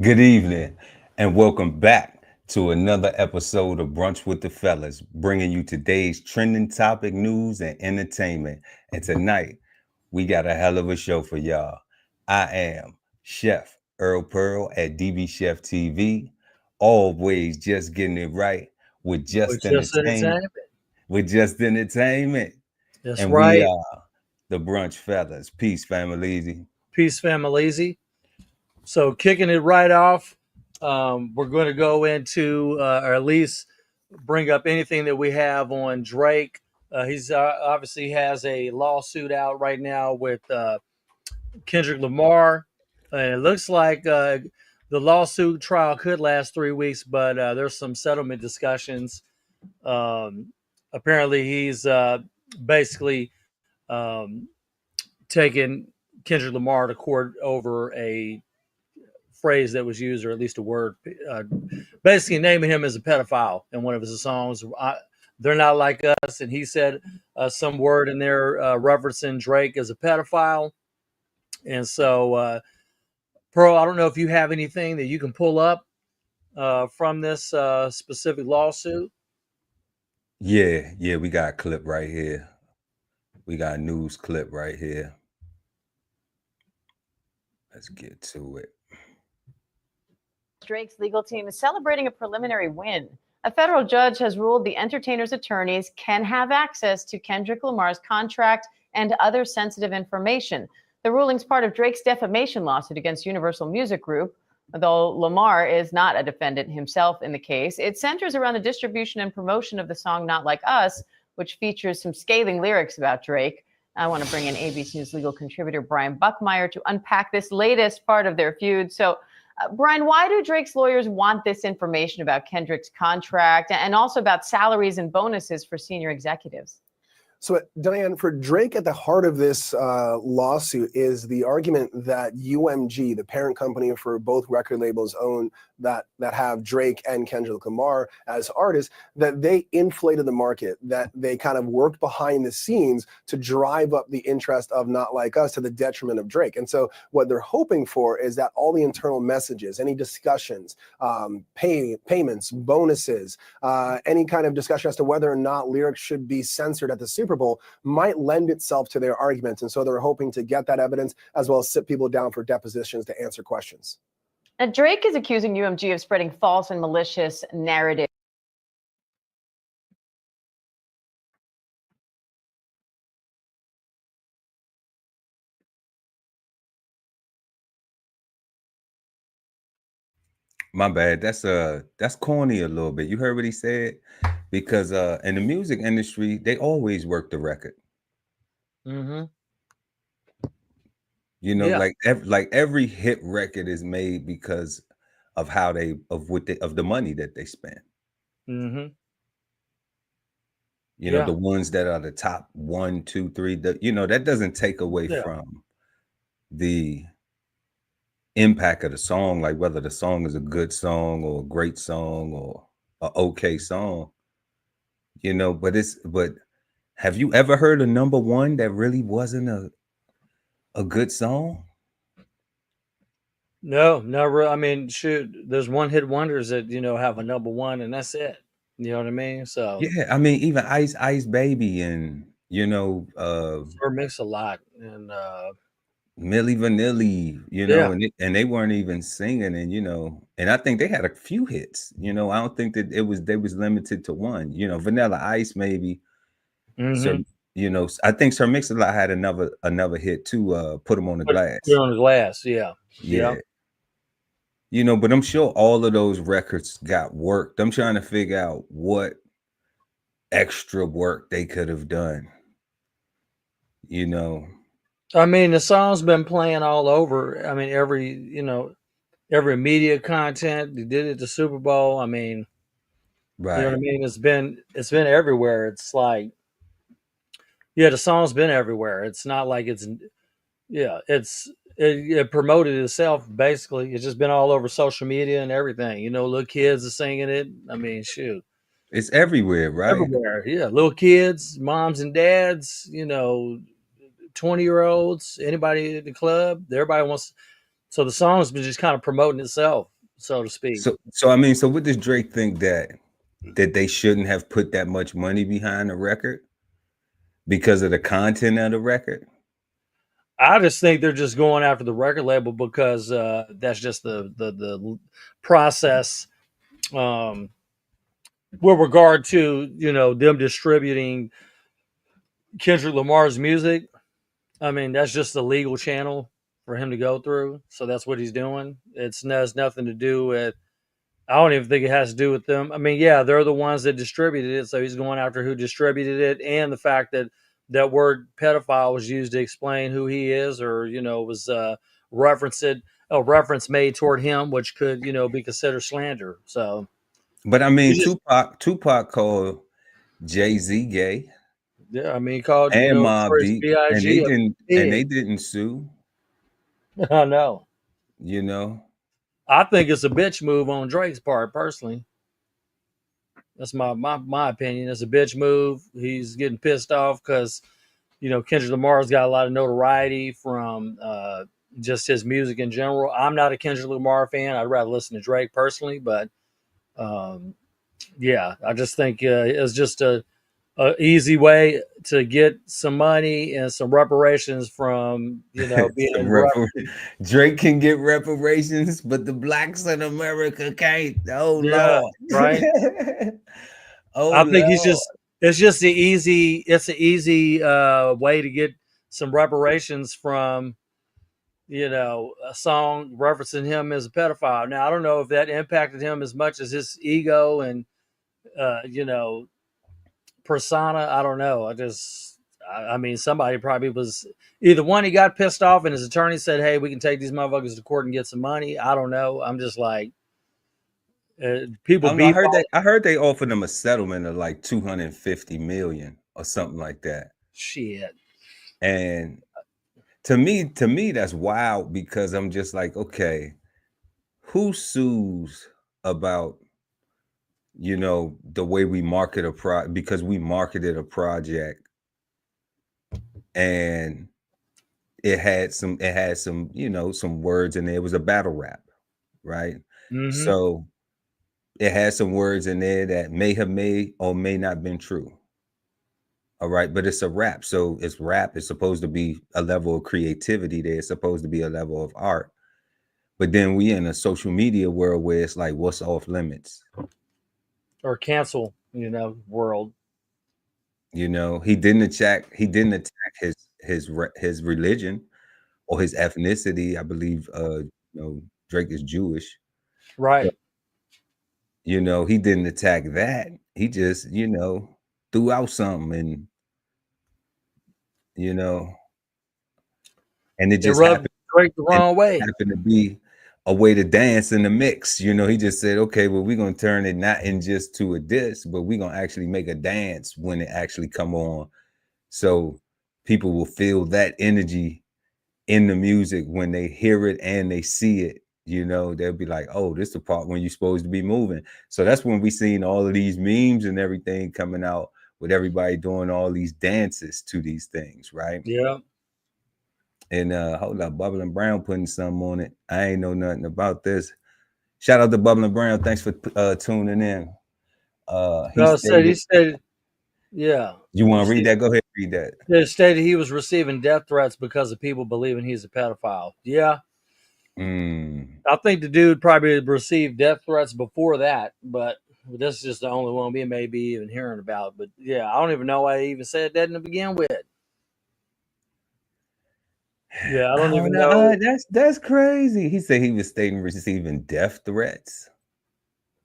Good evening, and welcome back to another episode of Brunch with the Fellas, bringing you today's trending topic, news, and entertainment. And tonight, we got a hell of a show for y'all. I am Chef Earl Pearl at DBCHEFTV, always just getting it right with With just just entertainment. entertainment. With just entertainment, That's and we right. are the Brunch Fellas. Peace, family. Peace, family. So kicking it right off, we're going to go into, or at least bring up anything that we have on Drake. He's obviously has a lawsuit out right now with Kendrick Lamar, and it looks like the lawsuit trial could last 3 weeks, but there's some settlement discussions. Um, Apparently, he's basically um, taking Kendrick Lamar to court over a phrase that was used, or at least a word, basically naming him as a pedophile in one of his songs. They're not like us, and he said some word in there referencing Drake as a pedophile. And so, Pearl, I don't know if you have anything that you can pull up from this specific lawsuit. Yeah, we got a clip right here. We got a news clip right here. Let's get to it. Drake's legal team is celebrating a preliminary win. A federal judge has ruled the entertainer's attorneys can have access to Kendrick Lamar's contract and other sensitive information. The ruling's part of Drake's defamation lawsuit against Universal Music Group. Though Lamar is not a defendant himself in the case, it centers around the distribution and promotion of the song Not Like Us, which features some scathing lyrics about Drake. I want to bring in ABC News legal contributor Brian Buckmeyer to unpack this latest part of their feud. So, Brian, why do Drake's lawyers want this information about Kendrick's contract and also about salaries and bonuses for senior executives? So, Diane, for Drake, at the heart of this lawsuit is the argument that UMG, the parent company for both record labels own that have Drake and Kendrick Lamar as artists, that they inflated the market, that they kind of worked behind the scenes to drive up the interest of Not Like Us to the detriment of Drake. And so what they're hoping for is that all the internal messages, any discussions, payments, bonuses, any kind of discussion as to whether or not lyrics should be censored at the Super Bowl might lend itself to their arguments. And so they're hoping to get that evidence as well as sit people down for depositions to answer questions. Now, Drake is accusing UMG of spreading false and malicious narratives. My bad. That's corny a little bit. You heard what he said? Because in the music industry, they always work the record. Mm-hmm. You know, like every hit record is made because of how of the money that they spend. Mm-hmm. You know, the ones that are the top 1, 2, 3. That doesn't take away from the impact of the song, like whether the song is a good song or a great song or an okay song. But have you ever heard a number one that really wasn't a good song? No, never. I mean, shoot, there's one hit wonders that have a number one, and that's it. You know what I mean? So yeah, I mean, even Ice Baby and Sir Mix-a-Lot and Milli Vanilli, and they weren't even singing, and I think they had a few hits. I don't think that they was limited to one. Vanilla Ice maybe. Mm-hmm. So I think Sir Mix-a-Lot had another hit too. Put Them on the Glass. Put on the Glass, yeah. But I'm sure all of those records got worked. I'm trying to figure out what extra work they could have done. I mean, the song's been playing all over. I mean, every media content. They did it at the Super Bowl. I mean, right. You know what I mean? It's been everywhere. It's like, the song's been everywhere. It's not like it promoted itself basically. It's just been all over social media and everything. Little kids are singing it. I mean, shoot. It's everywhere, right? Everywhere, yeah. Little kids, moms and dads, 20-year-olds, anybody at the club, everybody wants. So the song's been just kind of promoting itself, so to speak. So I mean, so would this Drake think that they shouldn't have put that much money behind the record because of the content of the record? I just think they're just going after the record label because that's just the process with regard to them distributing Kendrick Lamar's music. I mean, that's just the legal channel for him to go through. So that's what he's doing. It has nothing to do with, I don't even think it has to do with them. I mean, yeah, they're the ones that distributed it. So he's going after who distributed it, and the fact that that word pedophile was used to explain who he is, or, was a reference made toward him, which could, be considered slander. So, But I mean, just, Tupac called Jay-Z gay yeah, I mean, called, and Mobb Notorious Deep, and B.I.G. a they pig. didn't sue, I know. you know. I think it's a bitch move on Drake's part, personally. That's my opinion. It's a bitch move. He's getting pissed off because Kendrick Lamar's got a lot of notoriety from just his music in general. I'm not a Kendrick Lamar fan. I'd rather listen to Drake personally, but yeah, I just think it's just a easy way to get some money and some reparations from being Drake can get reparations, but the blacks in America can't. Oh yeah, Lord. right. Oh I think Lord. it's just the easy way to get some reparations from a song referencing him as a pedophile. Now I don't know if that impacted him as much as his ego and persona. I don't know. I mean, somebody probably was either one, he got pissed off and his attorney said, hey, we can take these motherfuckers to court and get some money. I don't know. I'm just like, people I don't know. beef I heard they offered them a settlement of like 250 million or something like that. shit. And to me, that's wild, because I'm just like, okay, who sues about the way we market because we marketed a project and it had some some words in there. It was a battle rap, right? Mm-hmm. So it had some words in there that may have made or may not been true. All right, but it's a rap. So it's rap. It's supposed to be a level of creativity there. It's supposed to be a level of art. But then we in a social media world where it's like, what's off limits? Or cancel, world. He didn't attack his religion or his ethnicity. I believe Drake is Jewish. Right. But, he didn't attack that. He just, threw out something and it just rubbed happened. Drake the wrong way. Happened to be a way to dance in the mix. He just said, okay, well, we're gonna turn it not in just to a diss, but we're gonna actually make a dance when it actually come on. So people will feel that energy in the music when they hear it and they see it. They'll be like, oh, this is the part when you're supposed to be moving. So that's when we seen all of these memes and everything coming out with everybody doing all these dances to these things, right? Yeah. And hold up, Bubbling Brown putting something on it. I ain't know nothing about this. Shout out to Bubbling Brown. Thanks for tuning in. He stated, yeah. You want to read that? Go ahead, read that. It stated he was receiving death threats because of people believing he's a pedophile. Yeah. I think the dude probably received death threats before that, but this is just the only one we may be even hearing about. But yeah, I don't even know why he even said that to begin with. Yeah, I don't even know. That's crazy. He said he was stating receiving death threats.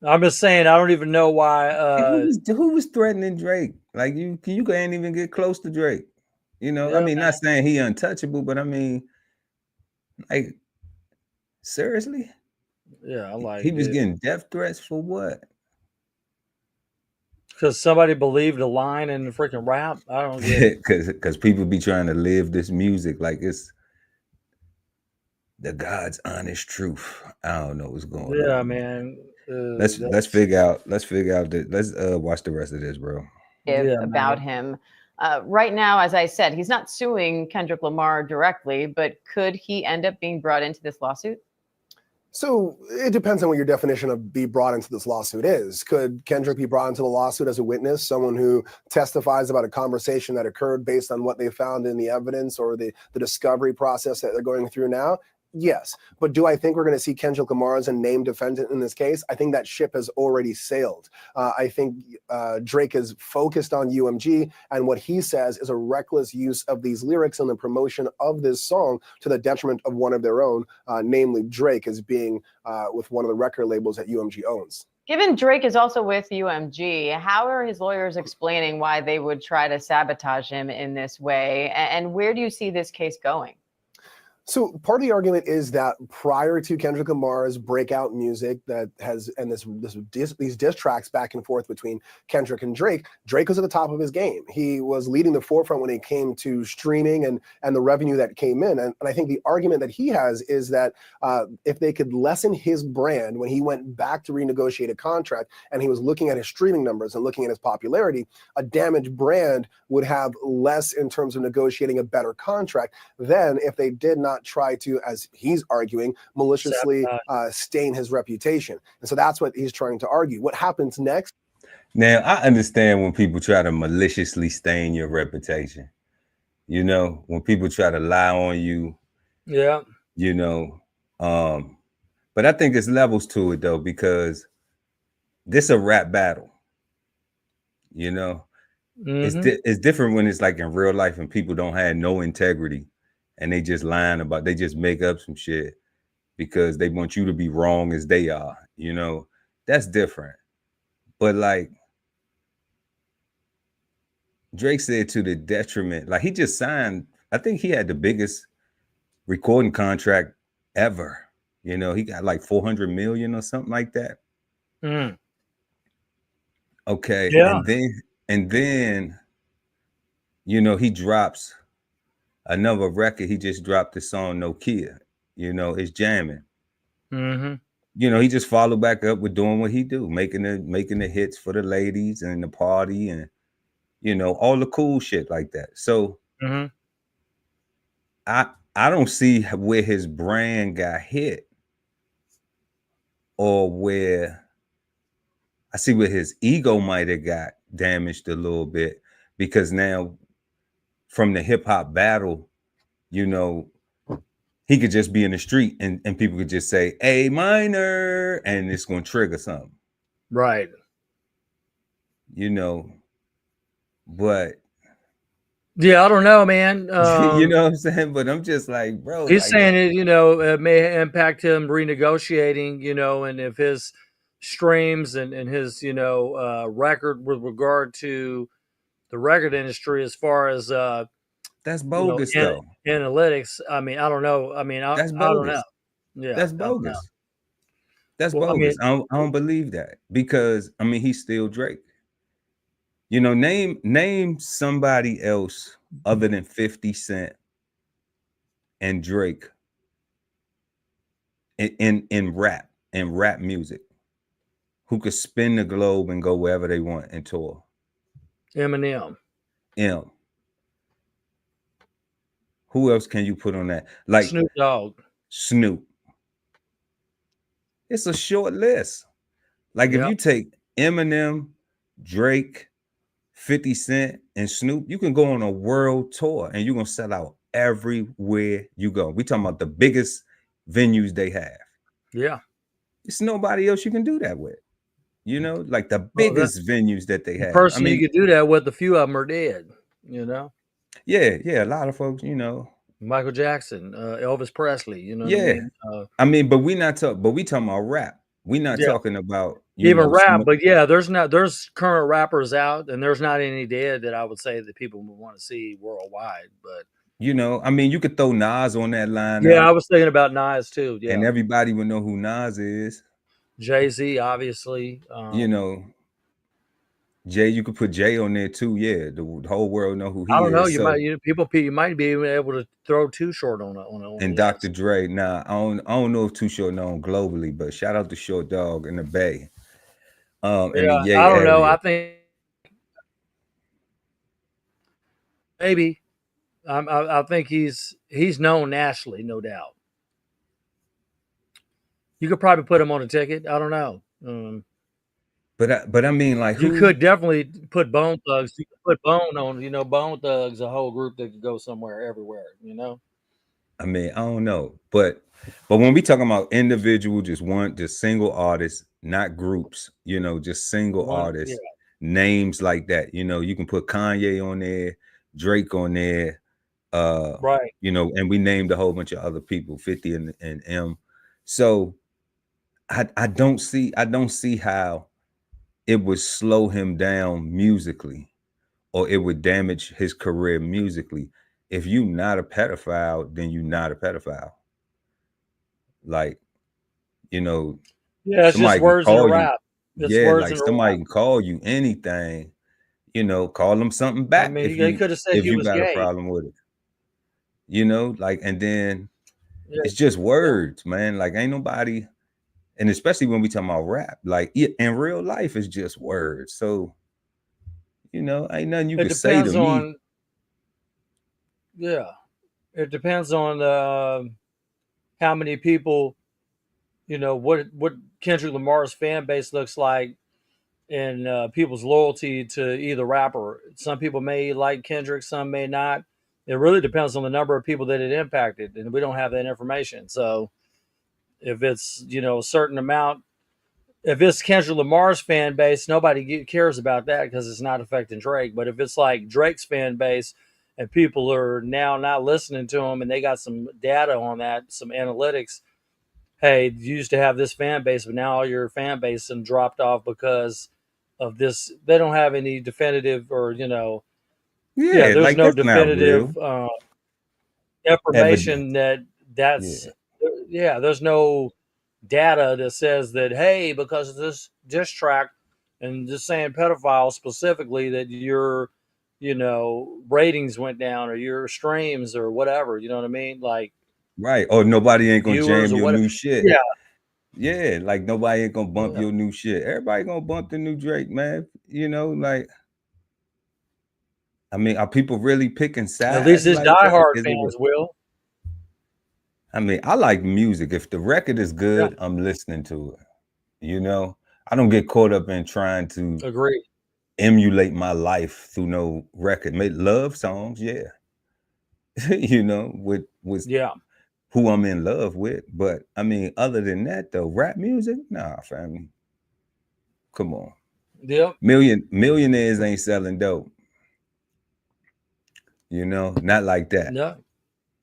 I'm just saying, I don't even know why. Who was threatening Drake? Like you can't even get close to Drake. Yeah, I mean, not saying he untouchable, but I mean, like, seriously? Yeah, he was getting death threats for what? Because somebody believed a line in the freaking rap. I don't get it. Because people be trying to live this music like it's the God's honest truth. I don't know what's going on. Yeah, man. Let's figure out that. Let's watch the rest of this, bro. About him. Right now, as I said, he's not suing Kendrick Lamar directly, but could he end up being brought into this lawsuit? So it depends on what your definition of be brought into this lawsuit is. Could Kendrick be brought into the lawsuit as a witness, someone who testifies about a conversation that occurred based on what they found in the evidence or the discovery process that they're going through now? Yes. But do I think we're going to see Kendrick Lamar as a named defendant in this case? I think that ship has already sailed. I think Drake is focused on UMG, and what he says is a reckless use of these lyrics and the promotion of this song to the detriment of one of their own, namely Drake, as being with one of the record labels that UMG owns. Given Drake is also with UMG, how are his lawyers explaining why they would try to sabotage him in this way? And where do you see this case going? So part of the argument is that prior to Kendrick Lamar's breakout music that has, and these diss tracks back and forth between Kendrick and Drake was at the top of his game. He was leading the forefront when it came to streaming and the revenue that came in. And I think the argument that he has is that if they could lessen his brand when he went back to renegotiate a contract and he was looking at his streaming numbers and looking at his popularity, a damaged brand would have less in terms of negotiating a better contract than if they did not try to, as he's arguing, maliciously stain his reputation. And so that's what he's trying to argue. What happens next? Now, I understand when people try to maliciously stain your reputation. You know, when people try to lie on you. Yeah. You know, but I think there's levels to it though, because this a rap battle. You know, it's different when it's like in real life and people don't have no integrity. And they just they just make up some shit because they want you to be wrong as they are, you know, that's different. But like Drake said, to the detriment, like he just signed, I think he had the biggest recording contract ever. You know, he got like 400 million or something like that. Okay. Yeah. And then, you know, he drops another record. He just dropped the song Nokia. You know, it's jamming. You know, he just followed back up with doing what he do, making the hits for the ladies and the party and, you know, all the cool shit like that. So I don't see where his brand got hit, or where I see where his ego might have got damaged a little bit, because now from the hip hop battle, you know, he could just be in the street and people could just say A minor and it's going to trigger something. Right. You know, but yeah, I don't know, man. you know what I'm saying? But I'm just like, bro. He's like, saying it, you know, it may impact him renegotiating, you know, and if his streams and his, you know, record with regard to the record industry as far as that's bogus, you know, though. Analytics. I mean, I don't know. I mean, that's I bogus. don't know. Yeah, that's bogus. That's well, bogus. I don't believe that, because I mean he's still Drake. You know, name somebody else other than 50 Cent and Drake in rap music who could spin the globe and go wherever they want and tour. Eminem. Who else can you put on that? Like Snoop Dogg. Snoop. It's a short list. Like if you take Eminem, Drake, 50 Cent, and Snoop, you can go on a world tour and you're going to sell out everywhere you go. We talking about the biggest venues they have. Yeah. It's nobody else you can do that with. You know, like the biggest venues that they have. The person you could do that with, a few of them are dead, you know? Yeah, a lot of folks, you know. Michael Jackson, Elvis Presley, you know what I mean? I mean, but we talking about rap. We're not talking about even rap, but yeah, there's current rappers out, and there's not any dead that I would say that people would want to see worldwide. But you know, I mean, you could throw Nas on that line. Yeah, I was thinking about Nas too. Yeah, and everybody would know who Nas is. Jay-Z, obviously. You know, Jay, you could put Jay on there too. Yeah, the whole world know who he is. I don't know. You might be able to throw Too Short on it. And Dr. Dre. Nah, I don't know if Too Short known globally, but shout out to Short Dog in the Bay. In the Yay I don't know. area. I think maybe. I think he's known nationally, no doubt. You could probably put him on a ticket. I don't know. But I mean, like, You who? could definitely put Bone Thugs. You could put Bone on. Bone Thugs, a whole group that could go somewhere, everywhere. I mean, I don't know, but when we talking about individual, just single artists, not groups, just single Yeah, artists, names like that. You can put Kanye on there, Drake on there, right. and we named a whole bunch of other people, 50 and M. So I don't see how it would slow him down musically, or it would damage his career musically. If you're not a pedophile, then you're not a pedophile. Like, Yeah, it's just somebody can words in a call you. rap. It's Yeah, words like in a somebody rap. can call you anything, call them something I back mean, if he could have said he was got a gay. problem with it. Like, and then Yeah, it's just words, man. Like, ain't nobody, and especially when we talking about rap, like in real life, it's just words. So, ain't nothing you it could say to depends me. on. Yeah, it depends on how many people. What Kendrick Lamar's fan base looks like, and people's loyalty to either rapper. Some people may like Kendrick, some may not. It really depends on the number of people that it impacted, and we don't have that information. So if it's a certain amount, if it's Kendrick Lamar's fan base, nobody cares about that because it's not affecting Drake. But if it's like Drake's fan base and people are now not listening to him and they got some data on that, some analytics, hey, you used to have this fan base, but now all your fan base and dropped off because of this. They don't have any definitive or, Yeah, there's like no that's not real definitive information evidence. that's, there's no data that says that, hey, because of this diss track and just saying pedophile specifically, that your, ratings went down or your streams or whatever. You know what I mean? Like, Right. Or nobody ain't gonna viewers jam or your whatever. new shit. Yeah. Yeah, like nobody ain't gonna bump Yeah. your new shit. Everybody gonna bump the new Drake, man. Like, I mean, are people really picking At least sides his like that? diehard Is it? fans will. I mean, I like music. If the record is Yeah. good, I'm listening to it. I don't get caught up in trying to Agree. emulate my life through no record. Make love songs, yeah. with Yeah. who I'm in love with. But I mean, other than that, though, rap music, nah, family. Come on. Yep. Millionaires ain't selling dope. Not like that. No.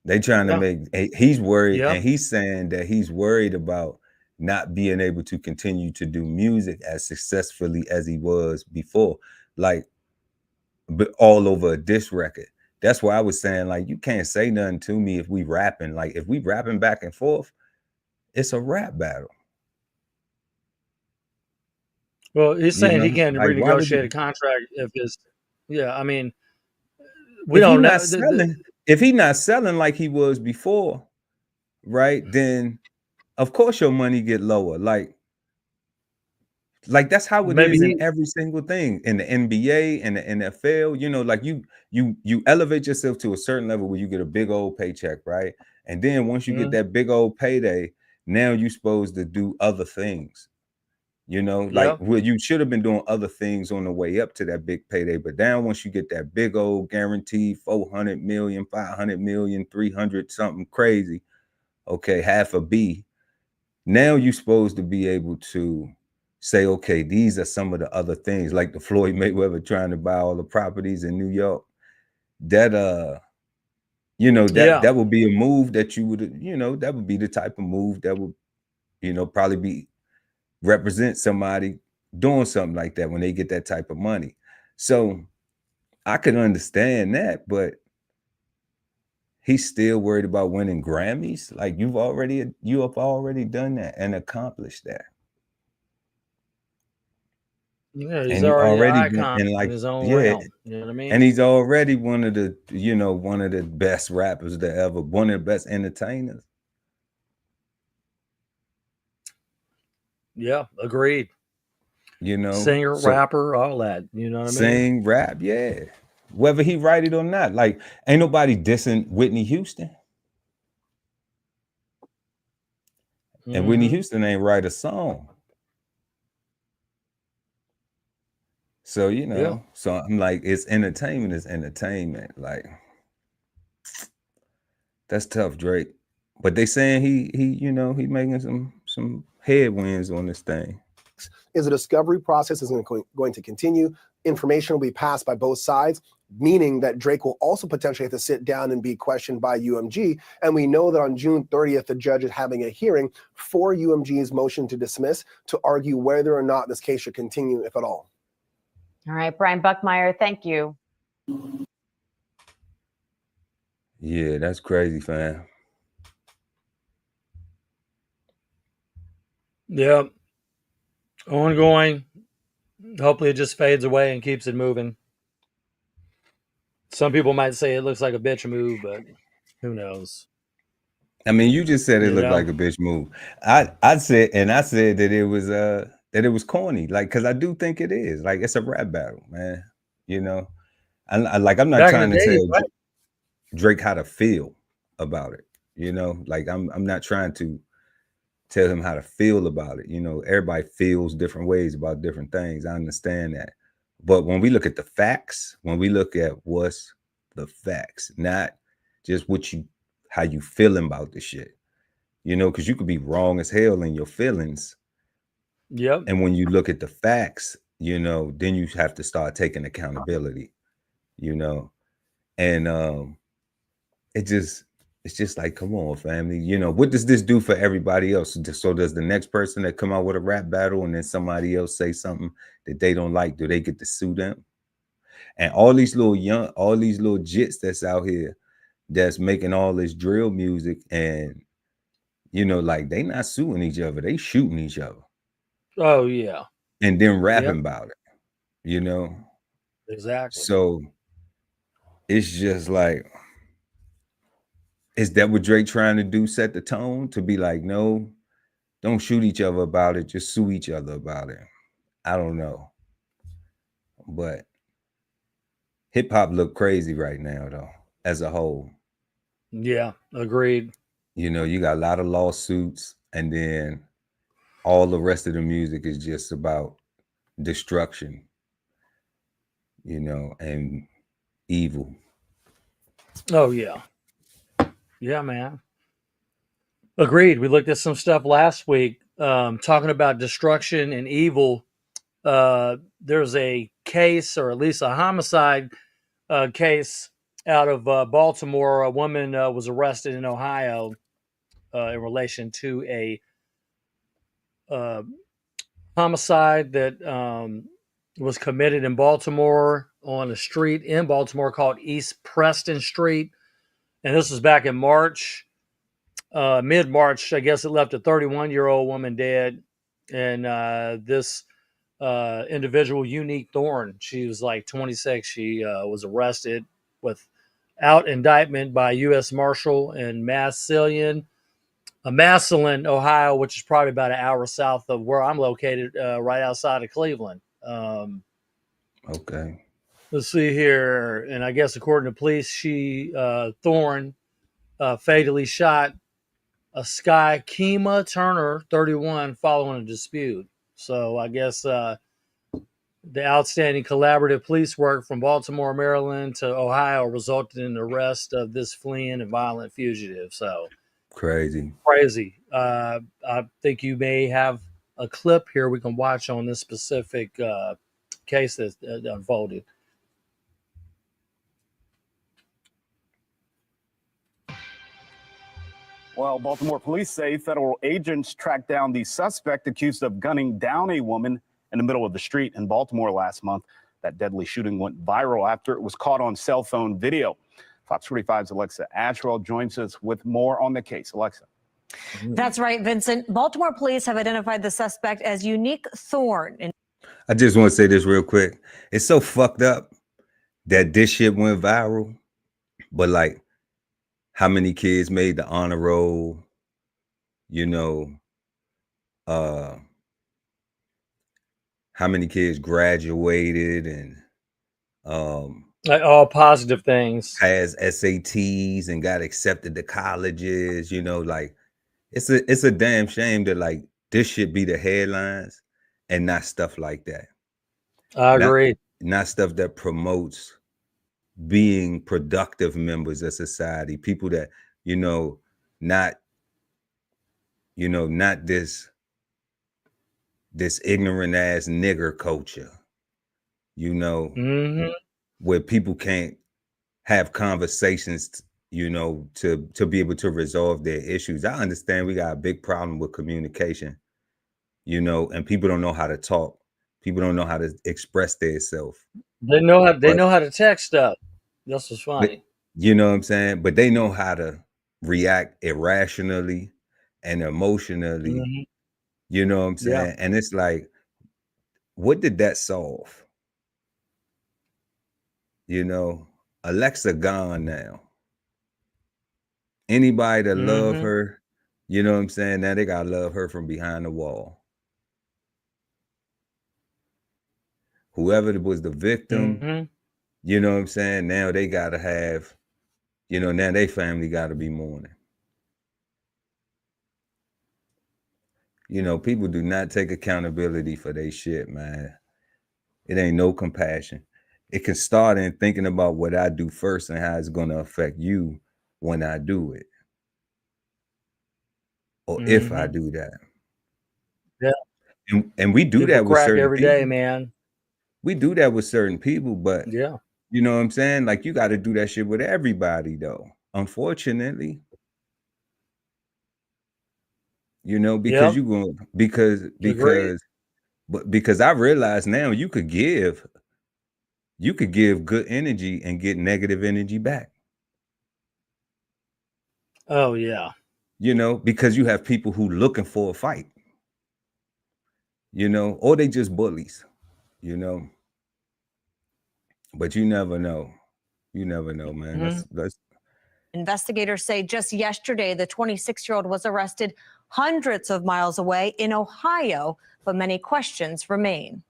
They trying to make, he's worried, Yep. and he's saying that he's worried about not being able to continue to do music as successfully as he was before, like, but all over a diss record. That's why I was saying, like, you can't say nothing to me if we rapping. Like, if we rapping back and forth, it's a rap battle. Well, he's saying he can't Like, why would renegotiate you? a contract if his. Yeah, I mean, we If he don't know. not selling, if he not selling like he was before, right? Then of course your money get lower. Like that's how it Maybe is in he. every single thing, in the NBA and the NFL. Like you elevate yourself to a certain level where you get a big old paycheck, right? And then once you get that big old payday, now you're supposed to do other things. Like, well, you should have been doing other things on the way up to that big payday. But now once you get that big old guaranteed 400 million, 500 million, 300 something crazy, okay, half a B. Now you're supposed to be able to say, okay, these are some of the other things, like the Floyd Mayweather trying to buy all the properties in New York. That that would be a move that you would, that would be the type of move that would, probably be represent somebody doing something like that when they get that type of money. So I could understand that, but he's still worried about winning Grammys. Like, you have already done that and accomplished that. Yeah, he's And he already an already icon in, like, in his own yeah, realm. You know what I mean? and he's already one of the best rappers that ever, one of the best entertainers. Yeah, agreed. Singer, so rapper, all that. You know what I mean? sing, rap, yeah. Whether he write it or not, like, ain't nobody dissing Whitney Houston. And Whitney Mhm. Houston ain't write a song. So, you know, Yeah. so I'm like, it's entertainment is entertainment. Like, that's tough, Drake. But they saying he making some headwinds on this thing. Is the discovery process is going to continue. Information will be passed by both sides, meaning that Drake will also potentially have to sit down and be questioned by UMG. And we know that on June 30th, the judge is having a hearing for UMG's motion to dismiss to argue whether or not this case should continue, if at all. All right, Brian Buckmeyer, thank you. Yeah, that's crazy, fam. Yeah. Ongoing. Hopefully it just fades away and keeps it moving. Some people might say it looks like a bitch move, but who knows? I mean, you just said it You looked know? like a bitch move. I said that it was corny, like, because I do think it is. Like, it's a rap battle, man. You know, I'm not Back in trying the to days, tell right? Drake how to feel about it. You know, like I'm not trying to tell him how to feel about it. You know, everybody feels different ways about different things. I understand that. But when we look at the facts, when we look at what's the facts, not just how you feeling about the shit, you know, because you could be wrong as hell in your feelings. Yep. And when you look at the facts, you know, then you have to start taking accountability, you know, and it's just like, come on, family. You know, what does this do for everybody else? So does the next person that come out with a rap battle and then somebody else say something that they don't like, do they get to sue them? And all these little jits that's out here that's making all this drill music, and you know, like, they not suing each other, they shooting each other Oh yeah. and then rapping Yep. about it, you know? Exactly. So it's just like, is that what Drake trying to do? Set the tone to be like, no, don't shoot each other about it, just sue each other about it. I don't know. But hip hop look crazy right now, though, as a whole. Yeah. Agreed. You know, you got a lot of lawsuits, and then all the rest of the music is just about destruction, you know, and evil. Oh yeah. Yeah, man. Agreed. We looked at some stuff last week, talking about destruction and evil. There's a case, or at least a homicide case out of Baltimore. A woman was arrested in Ohio in relation to a uh, homicide that was committed in Baltimore on a street in Baltimore called East Preston Street. And this was back in March, mid March. I guess it left a 31-year-old woman dead. And this individual, Unique Thorne, she was like 26. She was arrested without indictment by U.S. Marshal in Massillon, Ohio, which is probably about an hour south of where I'm located, right outside of Cleveland. Okay. Let's see here. And I guess according to police, Thorne, fatally shot a Sky Kima Turner, 31, following a dispute. So I guess the outstanding collaborative police work from Baltimore, Maryland to Ohio resulted in the arrest of this fleeing and violent fugitive. So Crazy. crazy. I think you may have a clip here we can watch on this specific case that unfolded. Well, Baltimore police say federal agents tracked down the suspect accused of gunning down a woman in the middle of the street in Baltimore last month. That deadly shooting went viral after it was caught on cell phone video. Fox 45's Alexa Ashwell joins us with more on the case. Alexa. That's right, Vincent. Baltimore police have identified the suspect as Unique Thorne. I just want to say this real quick. It's so fucked up that this shit went viral, but like, how many kids made the honor roll, you know, how many kids graduated and Like all positive things. has SATs and got accepted to colleges, you know, like, it's a damn shame that like this should be the headlines and not stuff like that. I agree. Not stuff that promotes being productive members of society, people that, not this ignorant ass nigger culture, Mm-hmm. where people can't have conversations, to be able to resolve their issues. I understand we got a big problem with communication, and people don't know how to talk. People don't know how to express themselves. They know how to text stuff. That's what's funny. You know what I'm saying? But they know how to react irrationally and emotionally. Mm-hmm. You know what I'm saying? Yeah. And it's like, what did that solve? Alexa gone now. Anybody that love Mm-hmm. her, you know what I'm saying? Now they gotta love her from behind the wall. Whoever was the victim, Mm-hmm. you know what I'm saying? Now they gotta have, now they family gotta be mourning. People do not take accountability for their shit, man. It ain't no compassion. It can start in thinking about what I do first and how it's going to affect you when I do it. Or if I Mm-hmm. do that. Yeah. And we do People that with crack certain every people. day, man. We do that with certain people, but Yeah. you know what I'm saying? Like you got to do that shit with everybody though. Unfortunately. Because Agreed. because I realize now you could give good energy and get negative energy back. Oh yeah. Because you have people who looking for a fight, or they just bullies, but you never know. You never know, man. Mm-hmm. That's Investigators say just yesterday, the 26-year-old was arrested hundreds of miles away in Ohio, but many questions remain.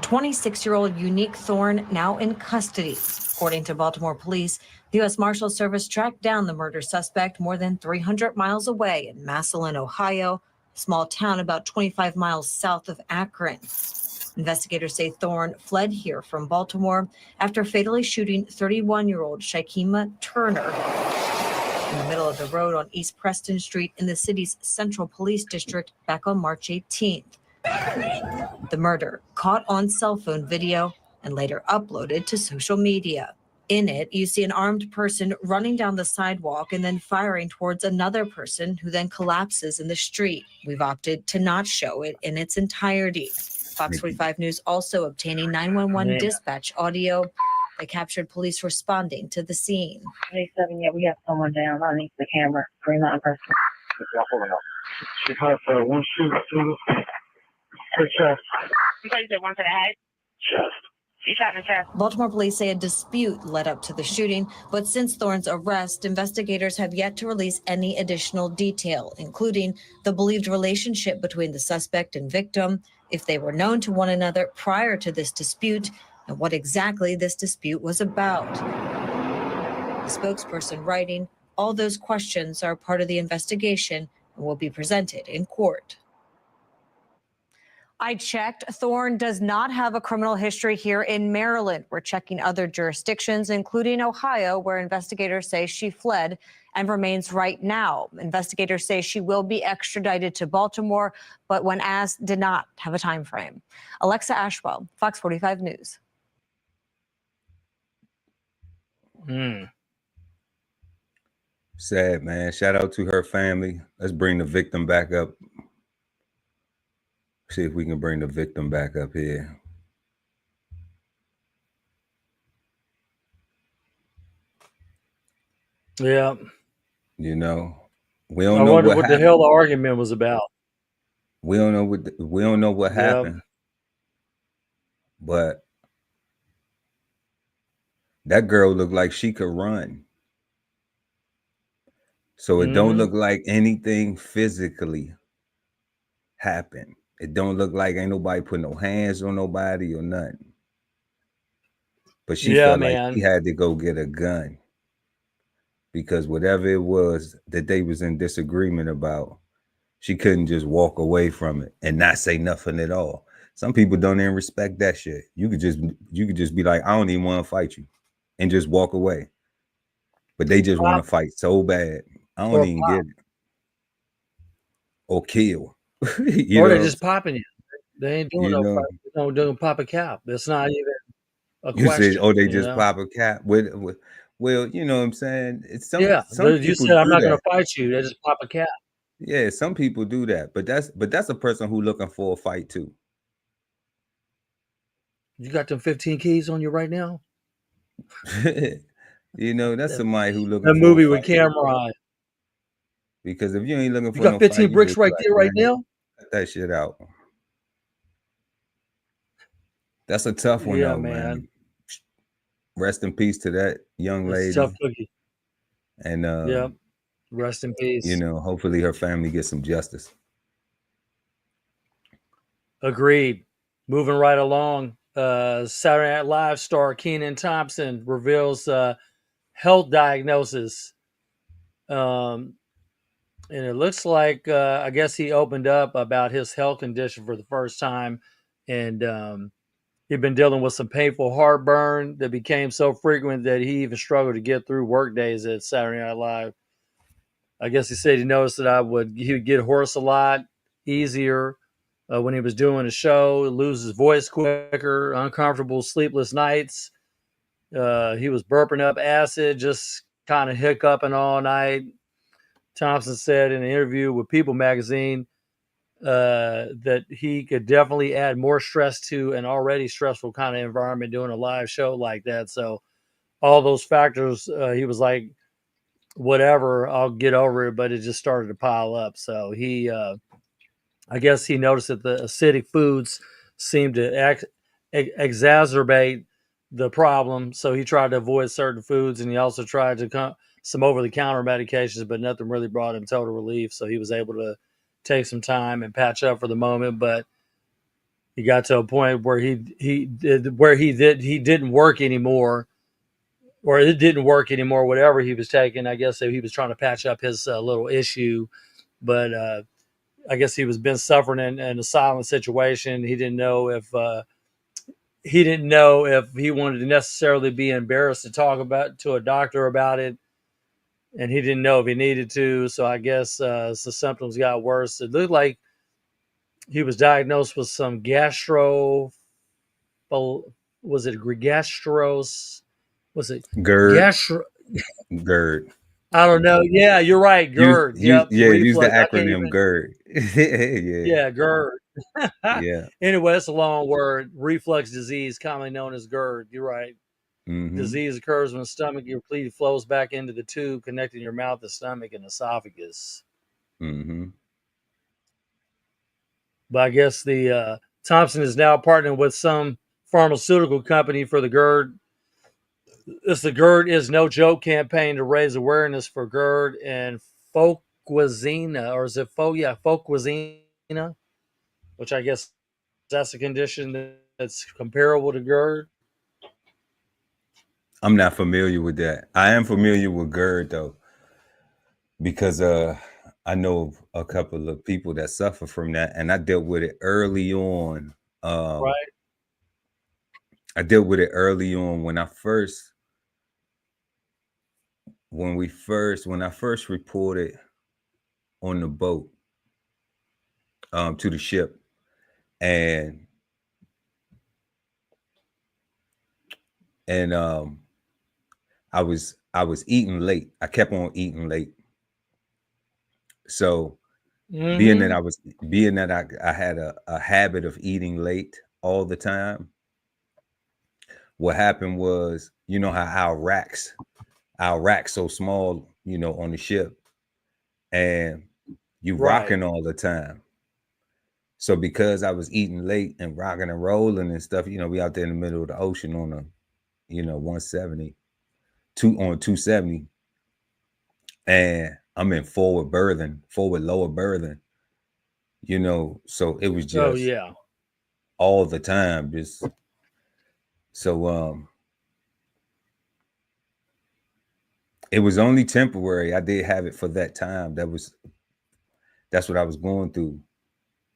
26-year-old Unique Thorne now in custody. According to Baltimore police, the U.S. Marshal Service tracked down the murder suspect more than 300 miles away in Massillon, Ohio, a small town about 25 miles south of Akron. Investigators say Thorne fled here from Baltimore after fatally shooting 31-year-old Shakima Turner in the middle of the road on East Preston Street in the city's Central Police District back on March 18th. The murder caught on cell phone video and later uploaded to social media. In it, you see an armed person running down the sidewalk and then firing towards another person who then collapses in the street. We've opted to not show it in its entirety. Fox 45 News also obtaining 911 dispatch audio that captured police responding to the scene. 27, yeah, we have someone down underneath the camera. 39 person. She had one shoot to her chest. You said one to the head? Chest. She shot in the chest. Baltimore police say a dispute led up to the shooting, but since Thorne's arrest, investigators have yet to release any additional detail, including the believed relationship between the suspect and victim, if they were known to one another prior to this dispute, and what exactly this dispute was about. The spokesperson writing, all those questions are part of the investigation and will be presented in court. I checked. Thorne does not have a criminal history here in Maryland. We're checking other jurisdictions, including Ohio, where investigators say she fled and remains right now. Investigators say she will be extradited to Baltimore, but when asked, did not have a time frame. Alexa Ashwell, Fox 45 News. sad, man. Shout out to her family. Let's bring the victim back up. See if we can bring the victim back up here. Yeah. You know, we don't I know wonder what the hell the argument was about. We don't know what happened. But that girl looked like she could run. So it don't look like anything physically happened. It don't look like ain't nobody put no hands on nobody or nothing. But she felt like she had to go get a gun. because whatever it was that they was in disagreement about, she couldn't just walk away from it and not say nothing at all. Some people don't even respect that shit. You could just be like, I don't even want to fight you, and just walk away. But they just want to fight so bad. I don't even get it. Or kill. Or they're just popping you. They ain't doing You no know? fight. They don't do pop a cap. That's not even a You question. said, oh, they you just know? pop a cap. Well, you know what I'm saying? It's some Yeah, people you said I'm do not going that. to fight you. They just pop a cap. Yeah, some people do that, but that's a person who looking for a fight too. You got them 15 keys on you right now? You know, that's somebody who looking That for movie a with fight. Cameron. Because if you ain't looking You for got no 15 fight, you bricks just right like, there right man, now? cut that shit out. That's a tough one Yeah, though, man. Rest in peace to that young It's a lady. tough cookie. And Yeah. Rest in peace. you know, hopefully her family gets some justice. Agreed. Moving right along. Saturday Night Live star Kenan Thompson reveals health diagnosis. And it looks like, I guess he opened up about his health condition for the first time. And he'd been dealing with some painful heartburn that became so frequent that he even struggled to get through work days at Saturday Night Live. I guess he said he noticed that he would get hoarse a lot easier when he was doing a show, lose his voice quicker, uncomfortable, sleepless nights. He was burping up acid, just kind of hiccuping all night. Thompson said in an interview with People magazine that he could definitely add more stress to an already stressful kind of environment doing a live show like that. So all those factors, he was like, whatever, I'll get over it, but it just started to pile up. So he, I guess he noticed that the acidic foods seemed to exacerbate the problem. So he tried to avoid certain foods, and he also tried to come some over-the-counter medications, but nothing really brought him total relief. So he was able to take some time and patch up for the moment, but he got to a point where he didn't work anymore, or it didn't work anymore. Whatever he was taking, I guess he was trying to patch up his little issue, but I guess he was been suffering in a silent situation. He didn't know if he wanted to necessarily be embarrassed to talk about to a doctor about it, and he didn't know if he needed to. So I guess the symptoms got worse. It looked like he was diagnosed with some was it gastros? Was it GERD. GERD. I don't know. Yeah, you're right. GERD. Use the Reflux. acronym GERD. Yeah, GERD. Yeah. Anyway, it's a long word. Reflux disease, commonly known as GERD. You're right. Mm-hmm. Disease occurs when the stomach fluid flows back into the tube connecting your mouth, the stomach, and esophagus. Mm-hmm. But I guess the Thompson is now partnering with some pharmaceutical company for the GERD. It's the GERD is no joke campaign to raise awareness for GERD and Folkwazina, or is it Folkwazina, which I guess that's a condition that's comparable to GERD. I'm not familiar with that. I am familiar with GERD though, because I know a couple of people that suffer from that, and I dealt with it early on. Right. I dealt with it early on when I first reported on the boat to the ship, and I was eating late. I kept on eating late. So being that I had a habit of eating late all the time, what happened was, you know how our racks so small, you know, on the ship, and you rocking all the time. So because I was eating late and rocking and rolling and stuff, you know, we out there in the middle of the ocean on a, you know, 170, on 270, and I'm in forward lower berthing, you know, so it was just all the time, just so It was only temporary. I did have it for that time. That's what I was going through.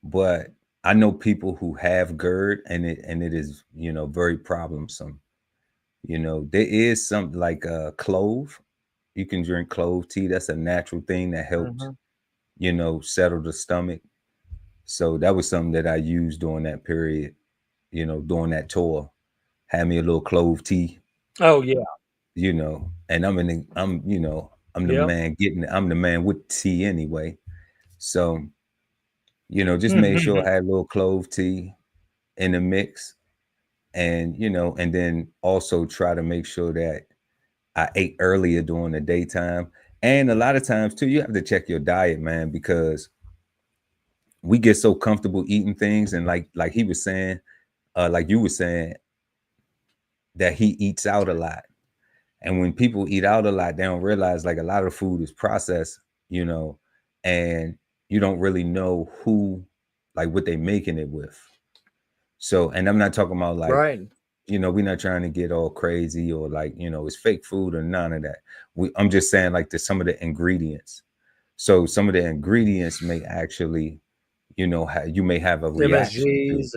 But I know people who have GERD, and it is, very problemsome. There is something like clove. You can drink clove tea. That's a natural thing that helps, settle the stomach. So that was something that I used during that period, during that tour. Had me a little clove tea, Oh yeah. and I'm Yep. I'm the man with tea anyway. So, just made sure Mhm. I had a little clove tea in the mix, and and then also try to make sure that I ate earlier during the daytime. And a lot of times too, you have to check your diet, man, because we get so comfortable eating things, and like he was saying, like you were saying, that he eats out a lot. And when people eat out a lot, they don't realize like a lot of food is processed, and you don't really know what they making it with. So, and I'm not talking about like, Right. we're not trying to get all crazy or like, it's fake food or none of that. I'm just saying like some of the ingredients. So some of the ingredients may actually, you may have a reaction to. MSGs.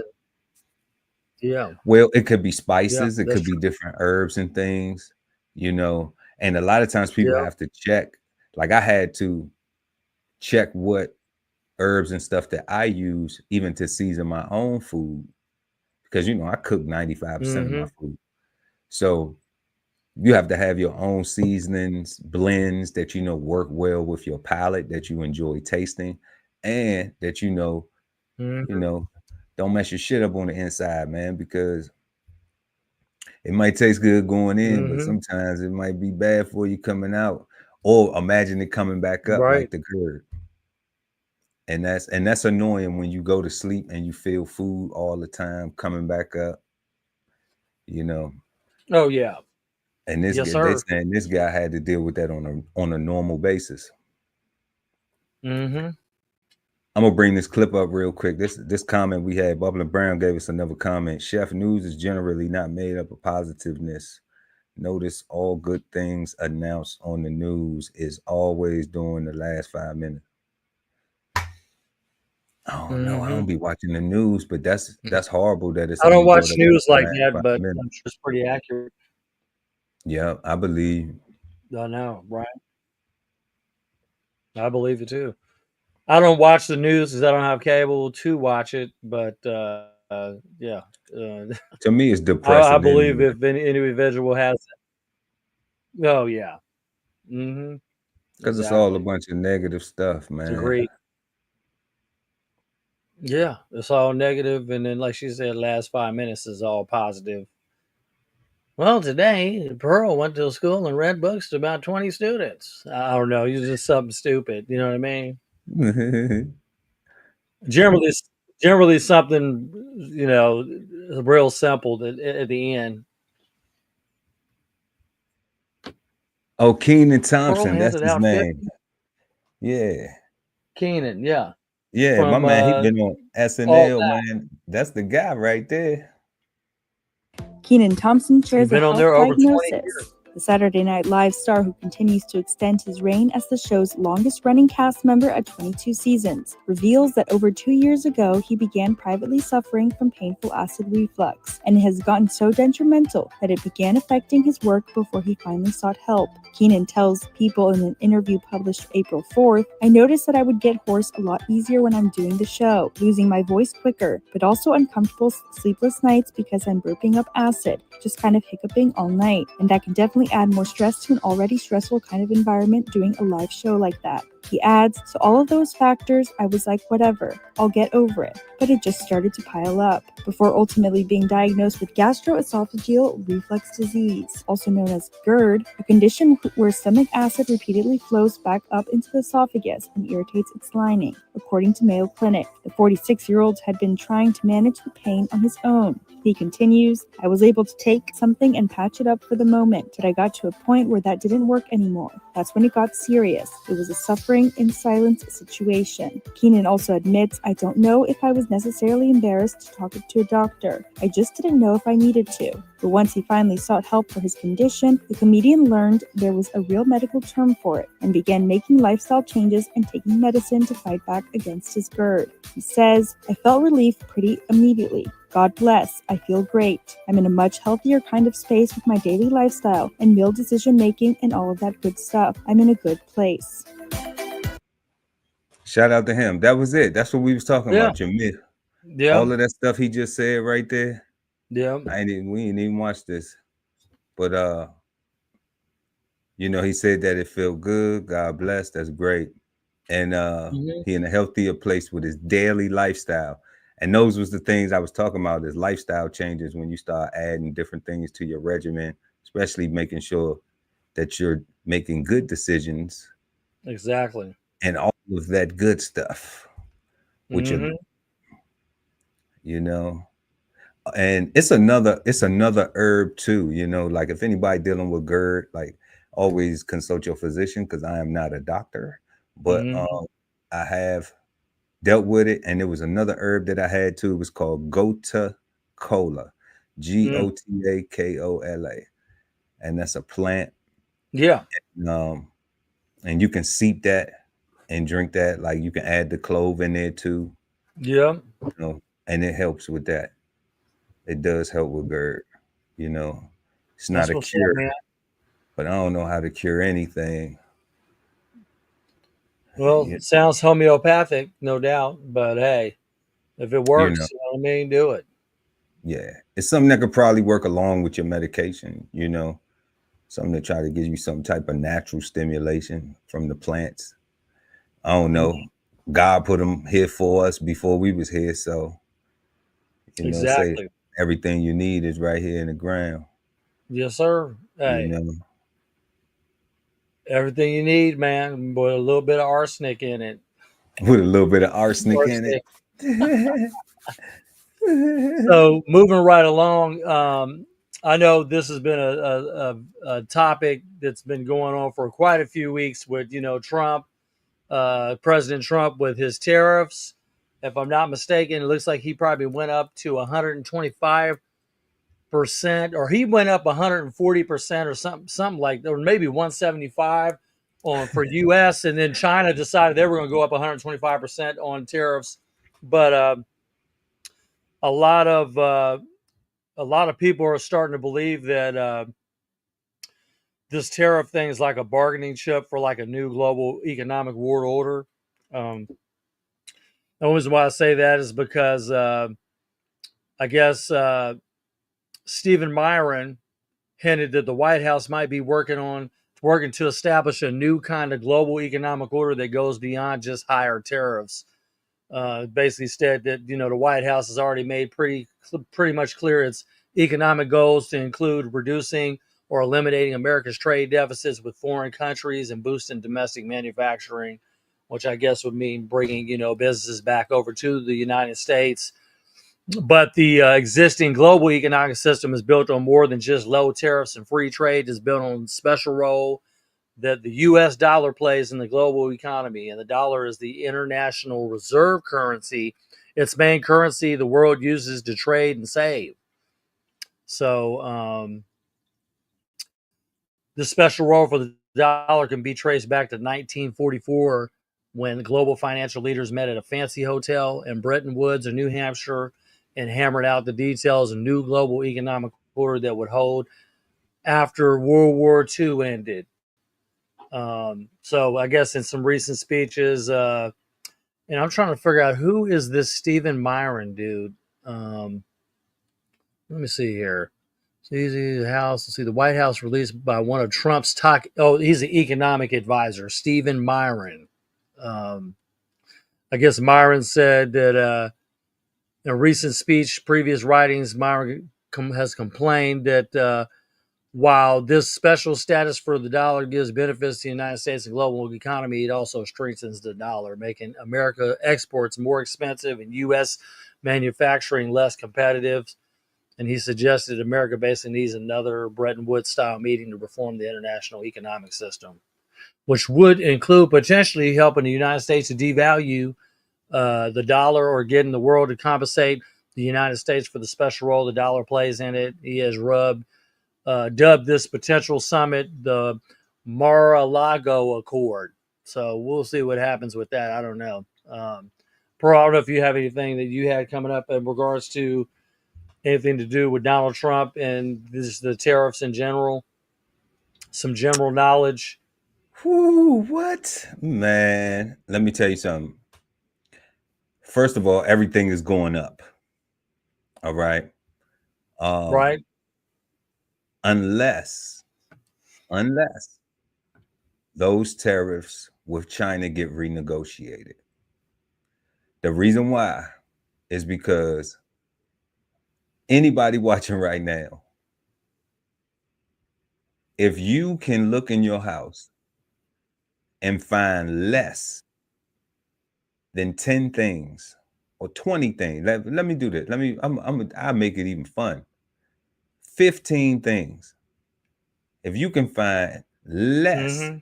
Yeah. Well, it could be Yeah. spices, it That's could be true. different herbs and things, and a lot of times people Yeah. have to check. Like I had to check what herbs and stuff that I use even to season my own food, because I cook 95% of my Mm-hmm. food. So you have to have your own seasonings, blends that work well with your palate, that you enjoy tasting, and that Mm-hmm. don't mess your shit up on the inside, man, because it might taste good going in, but Mm-hmm. sometimes it might be bad for you coming out. Or imagine it coming back up like Right. the GERD. And that's annoying when you go to sleep and you feel food all the time coming back up, you know. Oh yeah. And Yes, they sir. saying this guy had to deal with that on a normal basis. Mm-hmm. I'm gonna bring this clip up real quick. This comment we had, Bubbling Brown gave us another comment. Chef, news is generally not made up of positiveness. Notice all good things announced on the news is always during the last 5 minutes. Oh no, I Mm-hmm. don't be watching the news, but that's horrible that it's I don't only watch brought up news the like last that, 5 but minutes. I'm sure it's pretty accurate. Yeah, I believe. I know, right? I believe it too. I don't watch the news because I don't have cable to watch it, but yeah. To me, it's I depressing believe anyway. if any individual has, oh yeah. Mm-hmm. Because it's all a Exactly. bunch of negative stuff, man. Agreed. Yeah, it's all negative, and then like she said, last 5 minutes is all positive. Well, today Pearl went to school and read books to about 20 students. I don't know, it's just something stupid. You know what I mean? Generally, generally something real simple at the end. Oh, Keenan Pearl Thompson, that's handed his out 50. name. Yeah. Keenan, yeah, Yeah, my from man, he been on all SNL, that. man. That's the guy right there. Keenan Thompson He's shares a been on health there over 20 years. diagnosis. The Saturday Night Live star, who continues to extend his reign as the show's longest-running cast member at 22 seasons, reveals that over 2 years ago he began privately suffering from painful acid reflux, and it has gotten so detrimental that it began affecting his work before he finally sought help. Keenan tells People in an interview published April 4th, "I noticed that I would get hoarse a lot easier when I'm doing the show, losing my voice quicker, but also uncomfortable sleepless nights because I'm burping up acid, just kind of hiccuping all night, and that can definitely add more stress to an already stressful kind of environment doing a live show like that." He adds, "So all of those factors, I was like, whatever, I'll get over it. But it just started to pile up," before ultimately being diagnosed with gastroesophageal reflux disease, also known as GERD, a condition where stomach acid repeatedly flows back up into the esophagus and irritates its lining, according to Mayo Clinic. The 46-year-old had been trying to manage the pain on his own. He continues, I was able to take something and patch it up for the moment, but I got to a point where that didn't work anymore. That's when it got serious. It was a suffering in silence situation. Keenan also admits, I don't know if I was necessarily embarrassed to talk to a doctor. I just didn't know if I needed to. But once he finally sought help for his condition, the comedian learned there was a real medical term for it and began making lifestyle changes and taking medicine to fight back against his GERD. He says, I felt relief pretty immediately. God bless, I feel great. I'm in a much healthier kind of space with my daily lifestyle and meal decision making and all of that good stuff. I'm in a good place. Shout out to him. That was it. That's what we was talking Yeah. about, Jamil. Yeah. All of that stuff he just said right there. Yeah. We ain't even watched this. But you know, he said that it felt good. God bless. That's great. And he in a healthier place with his daily lifestyle. And those was the things I was talking about, is lifestyle changes when you start adding different things to your regimen, especially making sure that you're making good decisions. Exactly. And all of that good stuff. Which you know. And it's another herb too, you know, like if anybody dealing with GERD, like always consult your physician, because I am not a doctor, but I have dealt with it. And there was another herb that I had too. It was called Gota Cola, Gotakola, and that's a plant. Yeah. And you can seep that and drink that. Like you can add the clove in there too. Yeah. You know, and it helps with that. It does help with GERD, you know. It's not a cure, but I don't know how to cure anything. Well, it sounds homeopathic, no doubt, but hey, if it works, you know what I mean, do it. Yeah, it's something that could probably work along with your medication, you know, something to try to give you some type of natural stimulation from the plants. I don't know. God put them here for us before we was here, so you know, say everything you need is right here in the ground. Yes, sir. Hey, you know, everything you need, man, with a little bit of arsenic in it. With a little bit of arsenic in it. So moving right along, I know this has been a topic that's been going on for quite a few weeks with, you know, Trump, President Trump with his tariffs. If I'm not mistaken, it looks like he probably went up to 125%, or he went up 140% or something like that, or maybe 175 for US, and then China decided they were going to go up 125% on tariffs. But a lot of people are starting to believe that this tariff thing is like a bargaining chip for like a new global economic world order. The reason why I say that is because I guess Stephen Myron hinted that the White House might be working to establish a new kind of global economic order that goes beyond just higher tariffs. Basically said that, you know, the White House has already made pretty much clear its economic goals to include reducing or eliminating America's trade deficits with foreign countries and boosting domestic manufacturing, which I guess would mean bringing, you know, businesses back over to the United States. But the existing global economic system is built on more than just low tariffs and free trade. It's built on a special role that the U.S. dollar plays in the global economy. And the dollar is the international reserve currency. Its main currency the world uses to trade and save. So the special role for the dollar can be traced back to 1944, when global financial leaders met at a fancy hotel in Bretton Woods or New Hampshire and hammered out the details of a new global economic order that would hold after World War II ended. So I guess in some recent speeches, and I'm trying to figure out who is this Stephen Myron dude. Let me see here. The House. Let's see. The White House released by one of Trump's top. Oh, he's the economic advisor, Stephen Myron. I guess Myron said that in a recent speech, previous writings, Myron has complained that while this special status for the dollar gives benefits to the United States and global economy, it also strengthens the dollar, making America exports more expensive and U.S. manufacturing less competitive. and he suggested America basically needs another Bretton Woods-style meeting to reform the international economic system, which would include potentially helping the United States to devalue the dollar or getting the world to compensate the United States for the special role the dollar plays in it. He has dubbed this potential summit the Mar-a-Lago Accord. So we'll see what happens with that. I don't know. Pearl, I don't know if you have anything that you had coming up in regards to anything to do with Donald Trump and the tariffs in general. Some general knowledge. Whoo, what? Man, let me tell you something. First of all, everything is going up. All right. Right. Unless those tariffs with China get renegotiated. The reason why is because anybody watching right now, if you can look in your house and find less than 10 things or 20 things, let me do this. I'll make it even fun. 15 things. If you can find less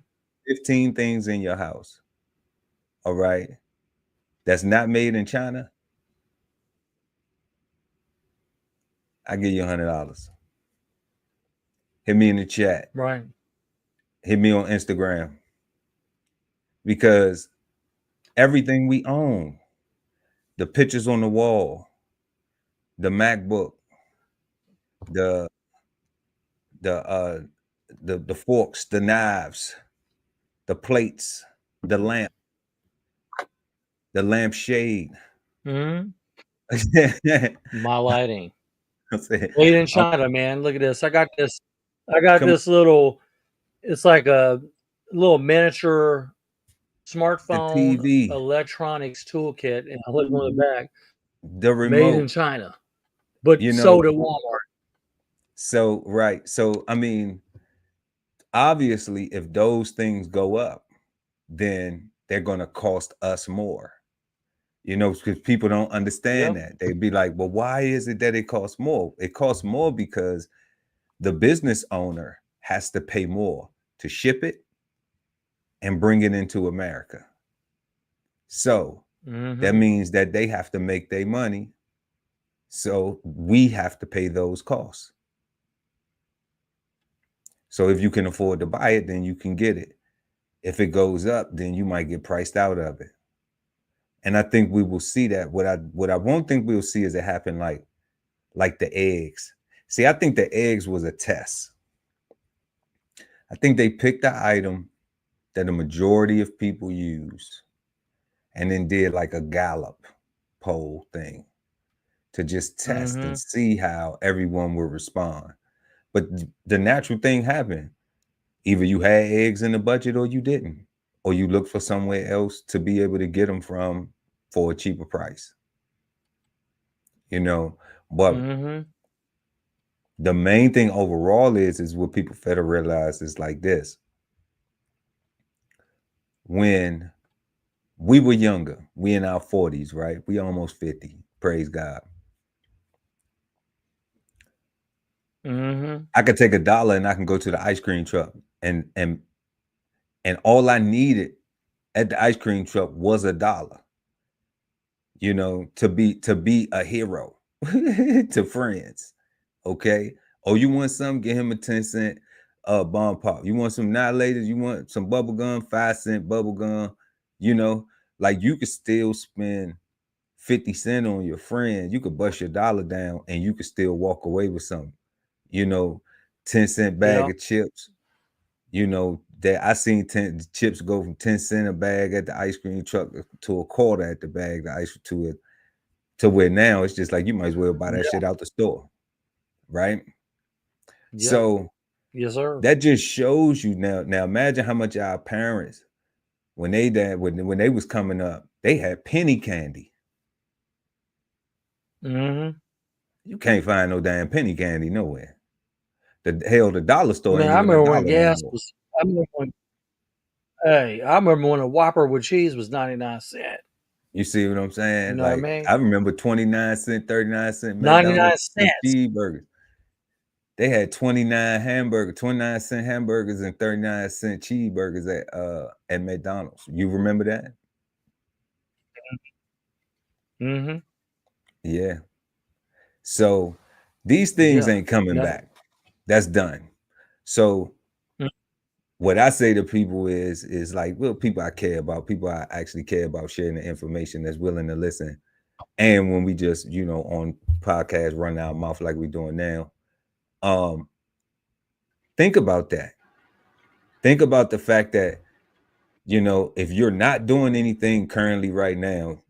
15 things in your house, all right, that's not made in China, I give you $100. Hit me in the chat. Right. Hit me on Instagram. Because everything we own, the pictures on the wall, the MacBook, the forks, the knives, the plates, the lampshade. My lighting. Made in China, man. Look at this. I got this little, it's like a little miniature smartphone TV, electronics toolkit, and I look on the back. The remote. Made in China, but sold at Walmart. So, right. So, I mean, obviously, if those things go up, then they're going to cost us more. Because people don't understand that. They'd be like, well, why is it that it costs more? It costs more because the business owner has to pay more to ship it and bring it into America. So that means that they have to make their money. So we have to pay those costs. So if you can afford to buy it, then you can get it. If it goes up, then you might get priced out of it. And I think we will see that. What I won't think we'll see is it happen like the eggs. See, I think the eggs was a test. I think they picked the item that the majority of people use and then did like a Gallup poll thing to just test and see how everyone will respond. But the natural thing happened. Either you had eggs in the budget or you didn't, or you looked for somewhere else to be able to get them from for a cheaper price. But the main thing overall is what people fail to realize is like this. When we were younger, we in our 40s, right? We almost 50, praise God. I could take $1 and I can go to the ice cream truck and all I needed at the ice cream truck was $1, to be a hero to friends. Okay. Oh, you want something? Get him a 10-cent bomb pop. You want some annihilators? You want some bubble gum, 5-cent bubble gum, like you could still spend 50 cents on your friend. You could bust your $1 down and you could still walk away with something. 10-cent bag of chips, that I seen chips go from 10 cents a bag at the ice cream truck to $0.25 at the bag, the ice to where now it's just like you might as well buy that shit out the store. Right. Yep. So yes, sir. That just shows you now imagine how much our parents, when they was coming up, they had penny candy. You can't find no damn penny candy nowhere. The dollar store. Man, I remember when gas was. I remember when a Whopper with cheese was 99 cents. You see what I'm You saying? know what I Like, mean? I remember 29-cent, 39-cent 99 McDonald's cents. cheeseburgers. They had 29-cent hamburgers and 39-cent cheeseburgers at McDonald's. You remember that? Mm-hmm. Yeah. So these things Yeah. ain't coming No. back. That's done. So Mm. what I say to people is like, well, people I care about, people I actually care about sharing the information, that's willing to listen. And when we just, you know, on podcasts run our mouth like we're doing now, think about that. Think about the fact that, you know, if you're not doing anything currently right now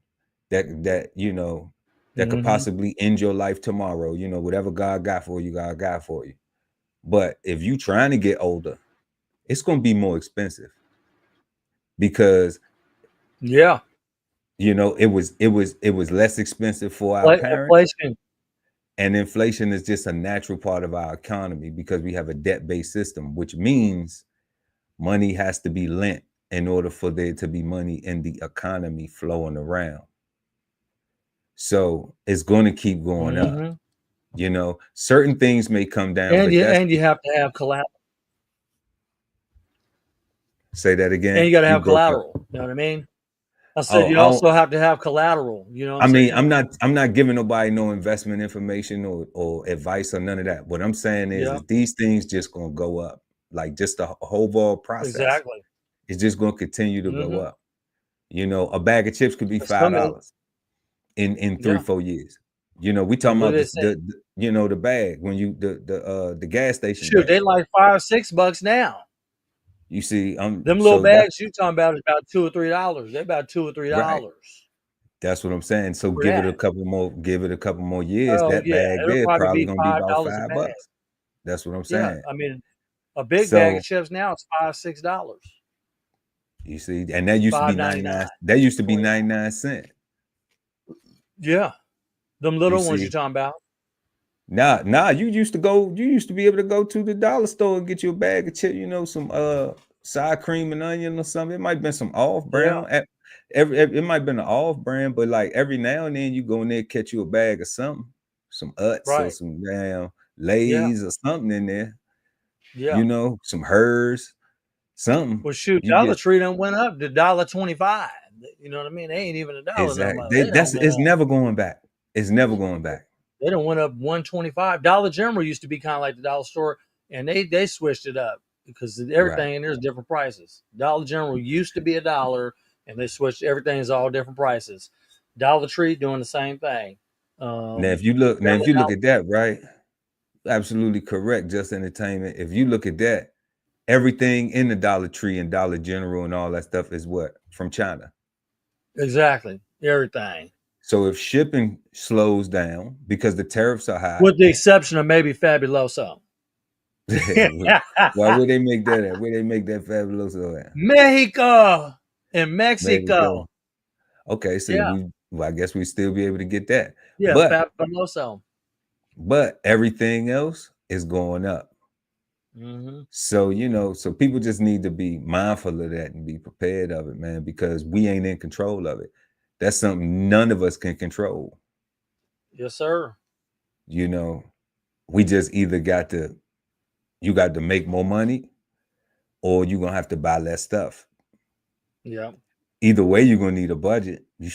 that you know that could Mhm. possibly end your life tomorrow, you know, whatever God got for you, God got for you. But if you trying to get older, it's going to be more expensive because, Yeah. you know, it was less expensive for our parents, Inflation. and inflation is just a natural part of our economy because we have a debt-based system, which means money has to be lent in order for there to be money in the economy flowing around. So it's going to keep going up. Mhm. You know, certain things may come down, And but that's you have to have collateral. say that again. And you got to have broke up. collateral. You know what I mean? I said you I don't- also have to have collateral. You know what I I'm mean, saying? I'm not giving nobody no investment information or advice or none of that. What I'm saying is Yeah. these things just gonna go up. Like just the overall process. Exactly. It's just gonna continue to go Mhm. up. You know, a bag of chips could be Some of it- $5 in Yeah. 3-4 years. You know, we talking What about they say? the you know, the bag when you the gas station Shoot, bag. they like $5-6 now. You see, Them little so bags you talking about is about $2 or $3. They're about $2 or $3. that's what I'm saying. So For give it that. a couple more years. Oh That yeah, bag it'll there probably probably be gonna be about $5 a bag. $5. That's what I'm Yeah, saying. I mean, a big bag So of chips now is $5-6. you see, and that used to be 99. $5.99. That used to be 29. 99 cents. Yeah, them You little ones see, you're talking about. nah, you used to be able to go to the dollar store and get you a bag of chips, you know, some sour cream and onion or something. It might have been some off Yeah, brand. It might have been an off brand, but like every now and then you go in there, catch you a bag of something, some Utz or right. some damn Yeah, Lay's or something in there, yeah. you know, some hers, something. Well, shoot, You Dollar get Tree done went up to $1.25. You know what I mean? They ain't even a dollar no exactly. more. They don't went It's up. never going back. It's never going back. They don't went up $1.25. Dollar General used to be kind of like the dollar store, and they switched it up because Right. everything in there's different prices. Dollar General used to be $1, and they switched everything's all different prices. Dollar Tree doing the same thing. Now, if you look at that, right? Absolutely correct. Just entertainment. If you look at that, everything in the Dollar Tree and Dollar General and all that stuff is what? From China. Exactly, everything. So if shipping slows down because the tariffs are high, With the exception of maybe Fabuloso. why would they make that at? Where they make that fabuloso at? Mexico and Mexico. Mexico. Okay, so Yeah. I guess we still be able to get that. Yeah, But Fabuloso. everything else is going up. Mm-hmm. So, you know, so people just need to be mindful of that and be prepared of it, man, because we ain't in control of it. That's something none of us can control. Yes, sir. You know, we just either you got to make more money or you're going to have to buy less stuff. Yeah. Either way, you're going to need a budget. You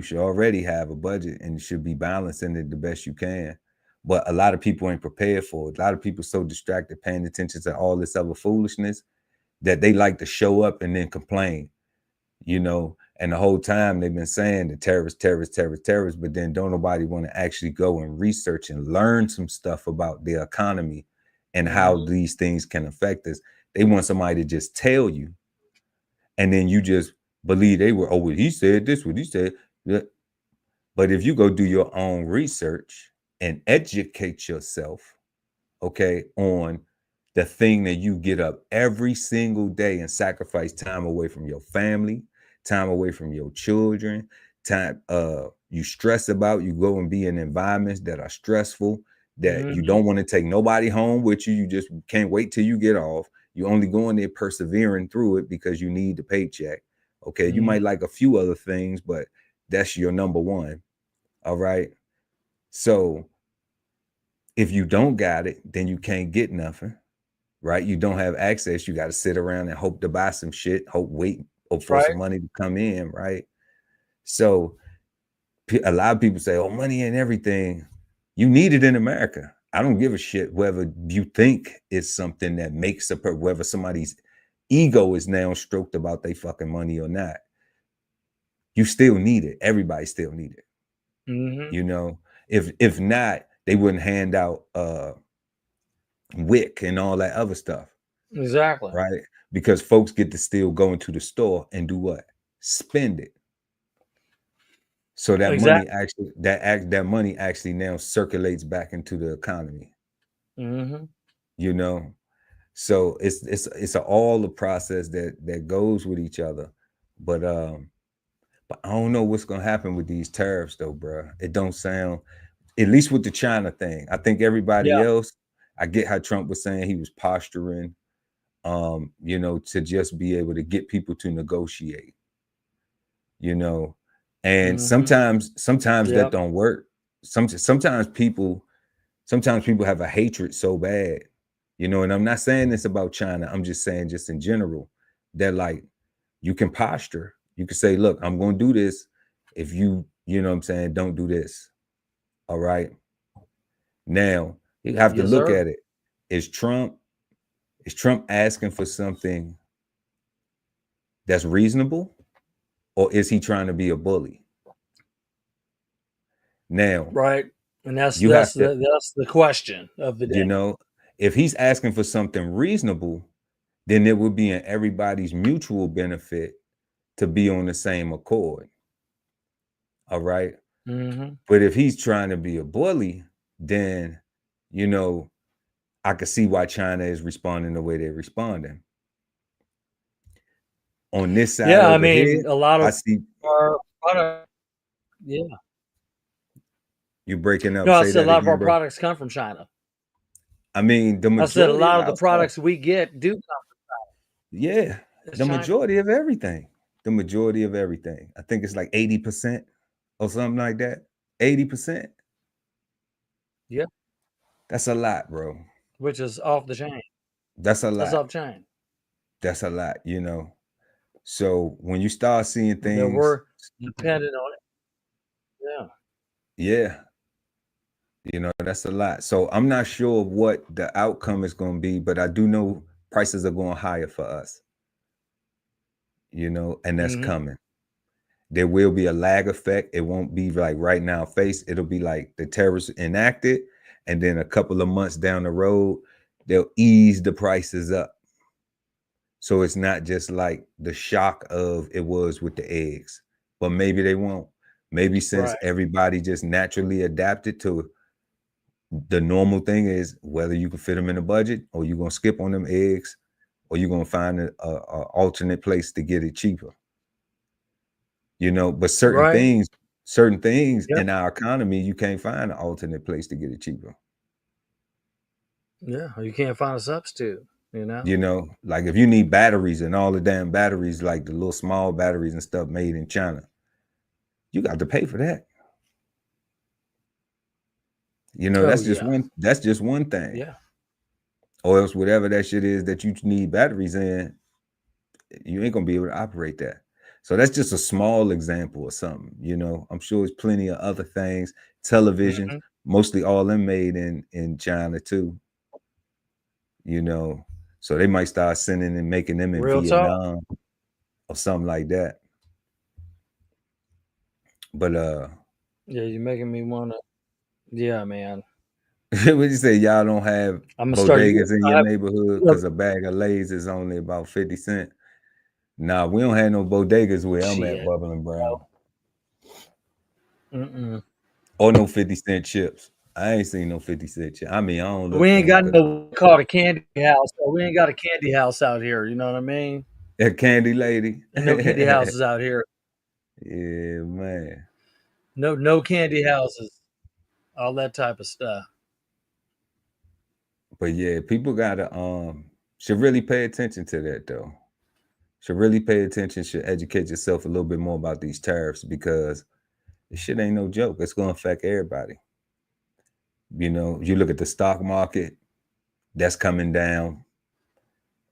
should already have a budget and you should be balancing it the best you can. But a lot of people ain't prepared for it. A lot of people so distracted paying attention to all this other foolishness that they like to show up and then complain, you know, and the whole time they've been saying the terrorists, but then don't nobody want to actually go and research and learn some stuff about the economy and how these things can affect us. They want somebody to just tell you, and then you just believe they were, oh, well, he said this, what he said. But if you go do your own research and educate yourself, okay, on the thing that you get up every single day and sacrifice time away from your family, time away from your children, time you stress about, you go and be in environments that are stressful, that you don't want to take nobody home with you. You just can't wait till you get off. You only go in there persevering through it because you need the paycheck. Okay, you might like a few other things, but That's your number one. All right. So if you don't got it, then you can't get nothing. Right? You don't have access. You got to sit around and hope to buy some shit, wait for some money to come in, right? So a lot of people say, oh, money ain't everything. You need it in America. I don't give a shit whether you think it's something that makes whether somebody's ego is now stroked about they fucking money or not. You still need it. Everybody still need it. You know, if not, they wouldn't hand out WIC and all that other stuff. Exactly. Right? Because folks get to still go into the store and do what? Spend it. So that money actually that money actually now circulates back into the economy. You know, so it's all the process that goes with each other. But I don't know what's gonna happen with these tariffs though, bro. It don't sound, at least with the China thing. I think everybody else, I get how Trump was saying he was posturing, you know, to just be able to get people to negotiate, you know, and sometimes that don't work. Sometimes people have a hatred so bad, you know, and I'm not saying this about China. I'm just saying just in general that like you can posture, you can say, look, I'm going to do this. If you know what I'm saying, don't do this. All right. Now you have to look at it. Is Trump asking for something that's reasonable, or is he trying to be a bully? Now, right, and that's the question of the day. You know, if he's asking for something reasonable, then it would be in everybody's mutual benefit to be on the same accord. All right. But if he's trying to be a bully, then, you know, I could see why China is responding the way they're responding. On this side, I mean, a lot of our product, you breaking up. No, I said a lot of our products come from China. I mean, the majority. I said a lot of the products we get do come from China. Yeah, the majority of everything. The majority of everything. I think it's like 80% or something like that. 80%. Yeah. That's a lot, bro. Which is off the chain. That's a lot. That's off chain. That's a lot, you know. So when you start seeing things that we're dependent on it. Yeah. You know, that's a lot. So I'm not sure what the outcome is going to be, but I do know prices are going higher for us. You know, and that's coming. There will be a lag effect. It won't be like right now face. It'll be like the tariffs enacted, and then a couple of months down the road, they'll ease the prices up. So it's not just like the shock of it was with the eggs, but maybe they won't. Maybe since everybody just naturally adapted to the normal thing is whether you can fit them in a budget, or you're going to skip on them eggs, or you're going to find a alternate place to get it cheaper. You know, but certain things in our economy, you can't find an alternate place to get it cheaper. Yeah, you can't find a substitute, you know? You know, like if you need batteries and all the damn batteries, like the little small batteries and stuff made in China, you got to pay for that. You know, that's just one thing. Yeah. Or else whatever that shit is that you need batteries in, you ain't gonna be able to operate that. So that's just a small example or something, you know. I'm sure there's plenty of other things. Televisions, mostly all them made in China too. You know, so they might start sending and making them in Vietnam or something like that. But yeah, you're making me wanna. Yeah, man. What you say? Y'all don't have bodegas in your neighborhood because a bag of Lay's is only about 50 cents. Nah, we don't have no bodegas where I'm at, Bubbling Brown. Or no 50-cent chips. I ain't seen no 50-cent chips. I mean, I don't look. We ain't got no called a candy house. So we ain't got a candy house out here. You know what I mean? A candy lady. No candy houses out here. Yeah, man. No candy houses. All that type of stuff. But yeah, people gotta should really pay attention to that though. Should really pay attention, should educate yourself a little bit more about these tariffs, because This shit ain't no joke. It's gonna affect everybody. You know, you look at the stock market, that's coming down,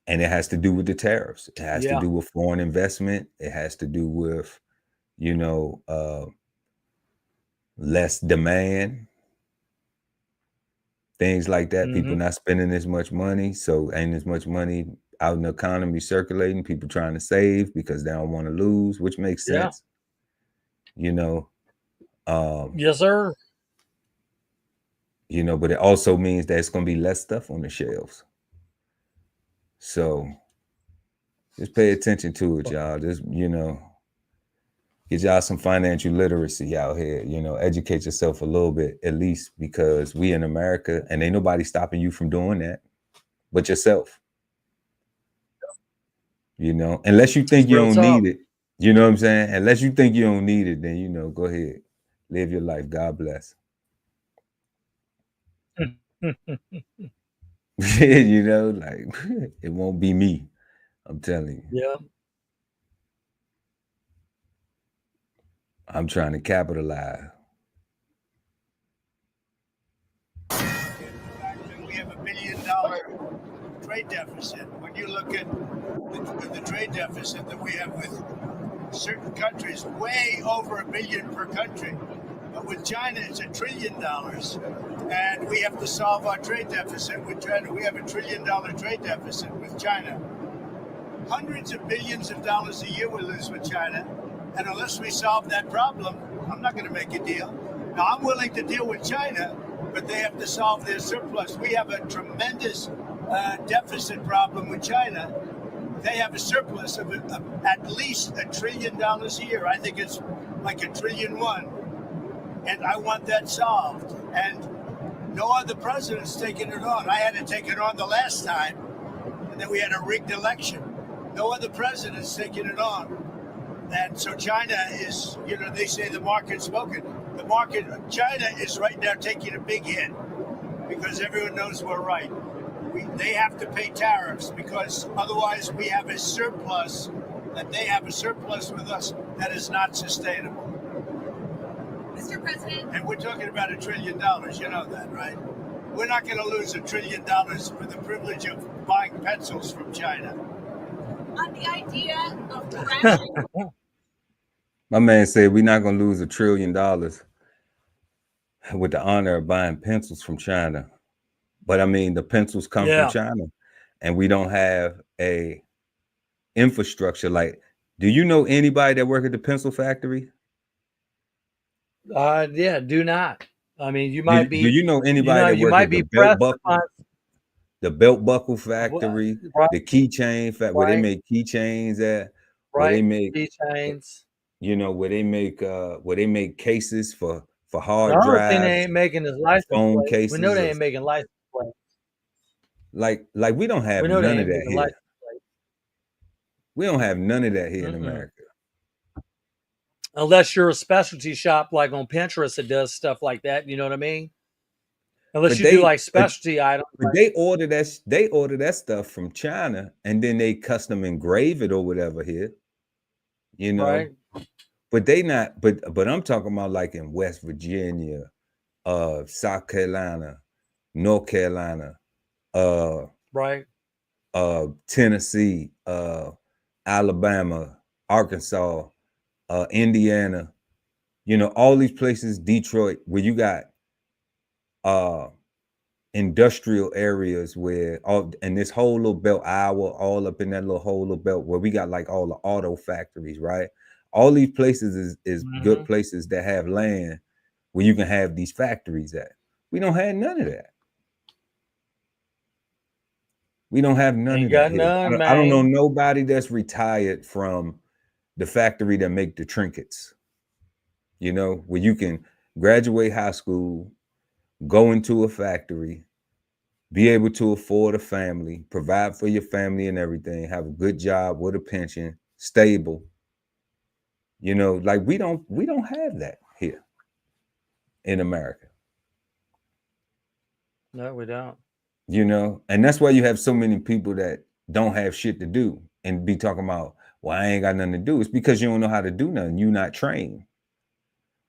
and it has to do with the tariffs. It has to do with foreign investment. It has to do with, you know, less demand, things like that. People not spending as much money, so ain't as much money out in the economy circulating. People trying to save because they don't want to lose, which makes sense. You know, yes, sir. You know, but it also means that it's going to be less stuff on the shelves. So just pay attention to it, y'all. Just, you know, get y'all some financial literacy out here, you know, educate yourself a little bit, at least, because we in America, and ain't nobody stopping you from doing that but yourself. You know, unless you think you don't need it, you know what I'm saying? Unless you think you don't need it, then, you know, go ahead, live your life. God bless. You know, like, it won't be me. I'm telling you. Yeah. I'm trying to capitalize. We have $1 billion trade deficit. When you look at the trade deficit that we have with certain countries, way over $1 billion per country. But with China, it's $1 trillion. And we have to solve our trade deficit with China. We have $1 trillion trade deficit with China. Hundreds of billions of dollars a year we lose with China. And unless we solve that problem, I'm not going to make a deal. Now, I'm willing to deal with China, but they have to solve their surplus. We have a tremendous deficit problem with China. They have a surplus of at least $1 trillion a year. I think it's like $1.1 trillion. And I want that solved. And no other president's taken it on. I had to take it on the last time, and then we had a rigged election. No other president's taken it on. And so China is, you know, they say the market's spoken. The market, China is right now taking a big hit because everyone knows we're right. They have to pay tariffs because otherwise we have a surplus, and they have a surplus with us that is not sustainable. Mr. President. And we're talking about $1 trillion. You know that, right? We're not going to lose $1 trillion for the privilege of buying pencils from China. On the idea of crashing. My man said we're not going to lose $1 trillion with the honor of buying pencils from China. But I mean, the pencils come from China, and we don't have a infrastructure. Like, do you know anybody that work at the pencil factory? Yeah, do not. I mean, you might be. Do you know anybody that work at the belt buckle? The belt buckle factory, the keychain factory, where they make keychains at, where they make keychains. You know, where they make cases for hard drives. Thing they ain't making is license phone plates. cases. We know they ain't making license plates. Like we don't have none of that here. We don't have none of that here in America. Unless you're a specialty shop like on Pinterest that does stuff like that, you know what I mean? Unless you do like specialty items. But they order that stuff from China, and then they custom engrave it or whatever here. You know. Right. But they not, but I'm talking about like in West Virginia, South Carolina, North Carolina, Tennessee, Alabama, Arkansas, Indiana, you know, all these places, Detroit, where you got industrial areas where and this whole little belt, Iowa, all up in that whole little belt where we got like all the auto factories, right? All these places is good places that have land where you can have these factories at. We don't have none of that. We don't have none of that here. I don't know nobody that's retired from the factory that make the trinkets. You know, where you can graduate high school, go into a factory, be able to afford a family, provide for your family and everything, have a good job with a pension, stable. You know, like we don't have that here in America. No, we don't. You know, and that's why you have so many people that don't have shit to do and be talking about, well, I ain't got nothing to do. It's because you don't know how to do nothing. You're not trained.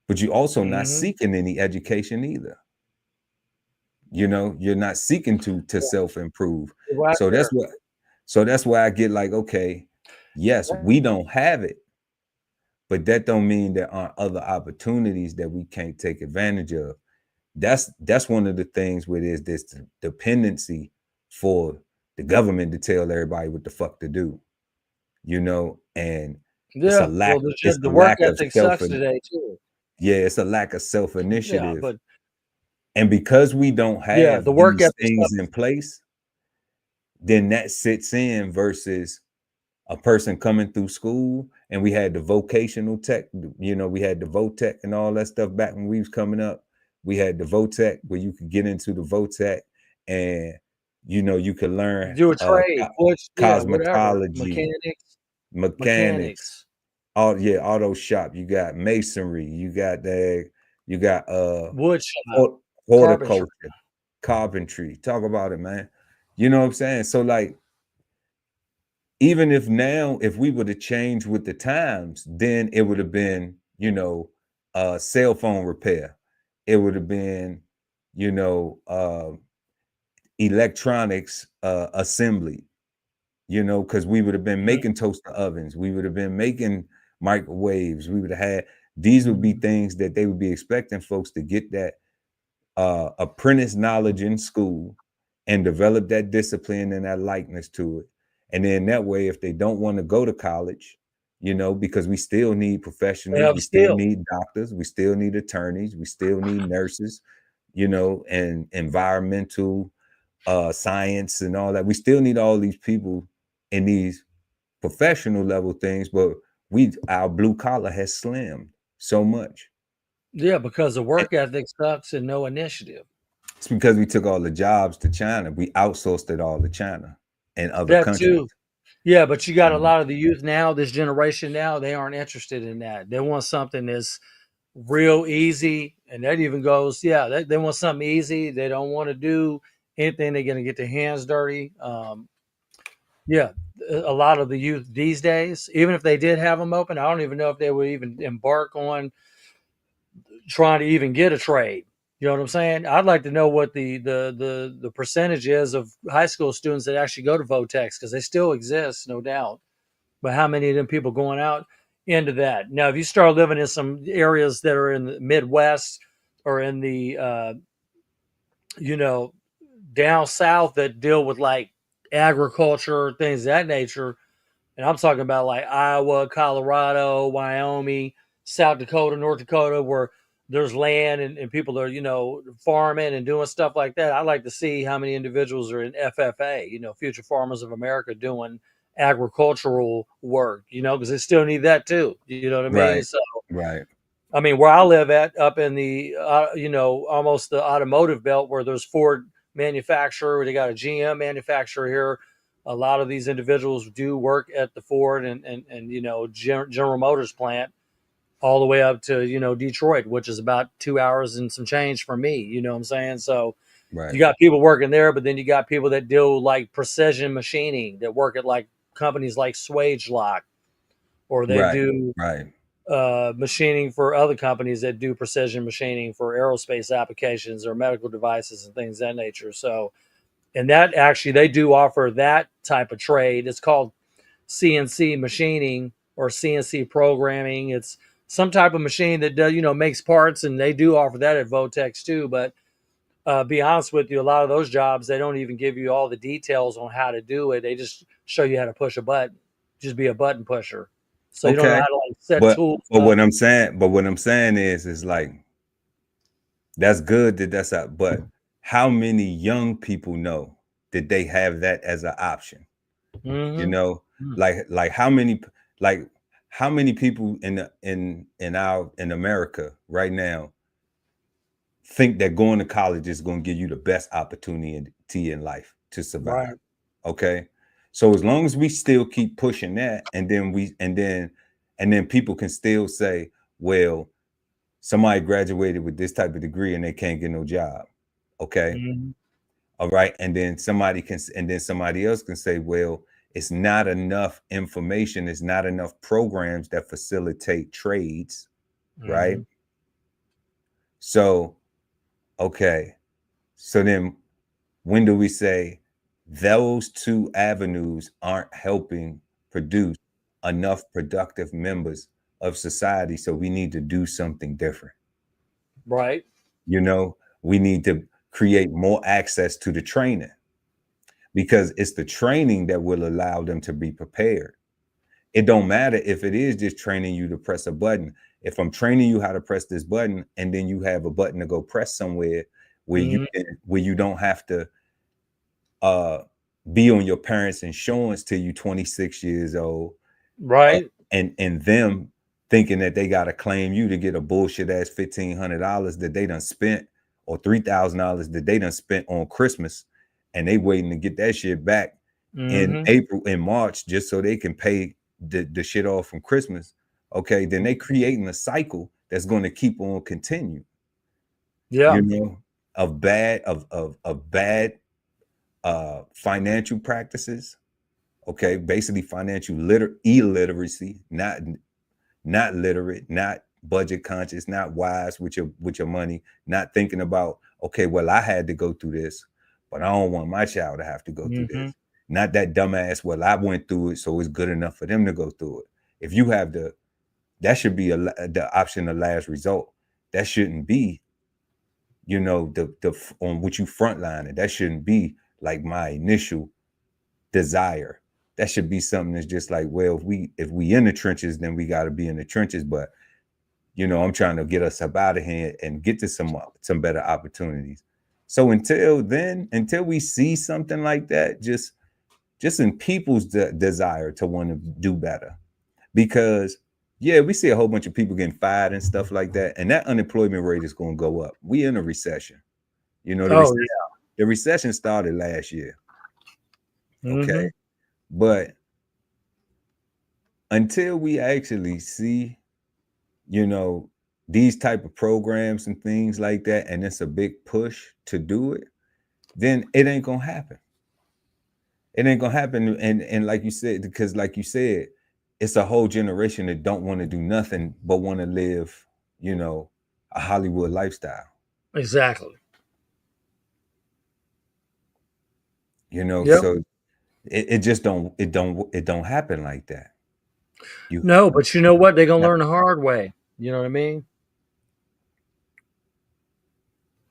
but you also not Mhm. seeking any education either. You know, you're not seeking to self-improve. Right So there. that's why I get like, okay, yes, we don't have it, but that don't mean there aren't other opportunities that we can't take advantage of. That's one of the things where there's this dependency for the government to tell everybody what the fuck to do, you know, and it's a Yeah. lack Well, the work of ethic self, sucks today too. yeah, it's a lack of Yeah, self-initiative. but And because we don't yeah, the have work these ethic things stuff. in place, then that sits in versus a person coming through school. And we had the vocational tech, you know, we had the VOTEC and all that stuff back when we was coming up. We had the VOTEC where you could get into the VOTEC and, you know, you could learn Do a trade, which yeah, whatever. cosmetology, mechanics, Mechanics, auto shop. You got masonry, you got wood shop, hor- carpentry. horticulture, carpentry. Talk about it, man. You know what I'm saying? So like, even if now, if we were to change with the times, then it would have been, you know, cell phone repair. It would have been, you know, electronics assembly, you know, because we would have been Mhm. making toaster ovens, we would have been making microwaves, we would have had, these would be things that they would be expecting folks to get that apprentice knowledge in school and develop that discipline and that likeness to it. And then that way, if they don't want to go to college, you know, because we still need They professionals, have we still skill. need doctors, we still need attorneys, we still need nurses, you know, and environmental science and all that. We still need all these people in these professional level things, but our blue collar has slimmed so much. Yeah, because the work ethic sucks and no initiative. It's because we took all the jobs to China. We outsourced it all to China and other That countries. too. Yeah, but you got a Mhm. lot of the youth now, this generation now, they aren't interested in that. They want something that's real easy. And that even goes, yeah, they want something easy. They don't want to do anything. They're going to get their hands dirty. Yeah, a lot of the youth these days, even if they did have them open, I don't even know if they would even embark on trying to even get a trade. You know what I'm saying? I'd like to know what the percentage is of high school students that actually go to Votex, because they still exist, no doubt. But how many of them people going out into that? Now, if you start living in some areas that are in the Midwest or in the you know, down south that deal with like agriculture, things of that nature, and I'm talking about like Iowa, Colorado, Wyoming, South Dakota, North Dakota, where there's land and people are, you know, farming and doing stuff like that. I'd like to see how many individuals are in FFA, you know, Future Farmers of America, doing agricultural work, you know, because they still need that too. You know what I mean? Right, So, right, I mean, where I live at, up in the, you know, almost the automotive belt, where there's Ford manufacturer, they got a GM manufacturer here. A lot of these individuals do work at the Ford and you know, General Motors plant, all the way up to, you know, Detroit, which is about 2 hours and some change from me. You know what I'm saying? So you right, got people working there, but then you got people that do like precision machining that work at like companies like Swage Lock, or they right, do right, machining for other companies that do precision machining for aerospace applications or medical devices and things of that nature. So, and that actually, they do offer that type of trade. It's called CNC machining or CNC programming. It's some type of machine that does, you know, makes parts, and they do offer that at Votex too. But be honest with you, a lot of those jobs, they don't even give you all the details on how to do it. They just show you how to push a button, just be a button pusher. So you don't know okay. how to like set But tools but up. what I'm saying is like, that's good that that's out, but how many young people know that they have that as an option? You Mm-hmm. know, like like how many people in America right now think that going to college is going to give you the best opportunity in life to survive? Right. Okay, so as long as we still keep pushing that, and then people can still say, well, somebody graduated with this type of degree and they can't get no job. Okay, Mm-hmm. all right, and then somebody else can say, well, it's not enough information, it's not enough programs that facilitate trades, right? Mm-hmm. So, okay. So then when do we say those two avenues aren't helping produce enough productive members of society? So we need to do something different. Right. You know, we need to create more access to the training, because it's the training that will allow them to be prepared. It don't matter if it is just training you to press a button. If I'm training you how to press this button, and then you have a button to go press somewhere where you don't have to be on your parents' insurance till you 26 years old, Right. and them thinking that they got to claim you to get a bullshit ass $1,500 that they done spent, or $3,000 that they done spent on Christmas, and they waiting to get that shit back in April, in March, just so they can pay the shit off from Christmas. Okay, then they creating a cycle that's going to keep on continue. Yeah. You know, of bad financial practices. Okay, basically financial illiteracy, not literate, not budget conscious, not wise with your money, not thinking about, okay, well, I had to go through this, but I don't want my child to have to go through this. Not that dumbass, well, I went through it, so it's good enough for them to go through it. If you have that should be the option of last result. That shouldn't be, you know, the on which you frontline it. That shouldn't be like my initial desire. That should be something that's just like, well, if we in the trenches, then we got to be in the trenches. But, you know, I'm trying to get us up out of here and get to some better opportunities. So until we see something like that, just in people's desire to want to do better, because yeah, we see a whole bunch of people getting fired and stuff like that, and that unemployment rate is going to go up. We in a recession. You know, the recession started last year. Okay. But until we actually see, you know, these type of programs and things like that, and it's a big push to do it, then it ain't gonna happen. It ain't gonna happen. And like you said, because like you said, it's a whole generation that don't want to do nothing but want to live, you know, a Hollywood lifestyle. Exactly. You know, so it just don't happen like that. No, but you know what? They're gonna learn the hard way. You know what I mean?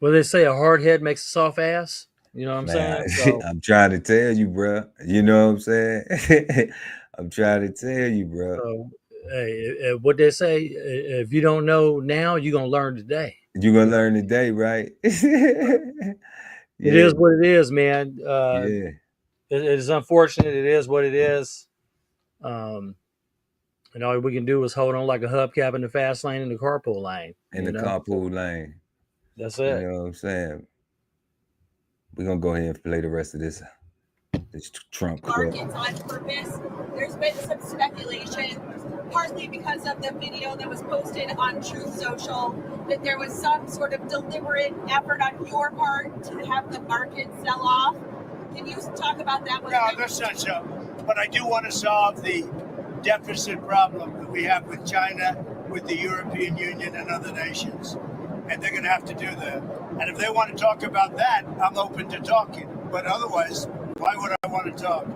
Well, they say a hard head makes a soft ass. You know what I'm saying? So, I'm trying to tell you, bro. You know what I'm saying? I'm trying to tell you, bro. So, hey, what they say, if you don't know now, you're gonna learn today. You're gonna learn today, right? It is what it is, man. Yeah. It is unfortunate. It is what it is. And all we can do is hold on like a hubcap in the fast lane and the carpool lane. In the carpool lane. That's it. You know what I'm saying? We're gonna go ahead and play the rest of this Trump clip. Markets on purpose. There's been some speculation, partly because of the video that was posted on Truth Social, that there was some sort of deliberate effort on your part to have the market sell off. Can you talk about that? No, that's not so. But I do want to solve the deficit problem that we have with China, with the European Union and other nations. And they're going to have to do that. And if they want to talk about that, I'm open to talking. But otherwise, why would I want to talk?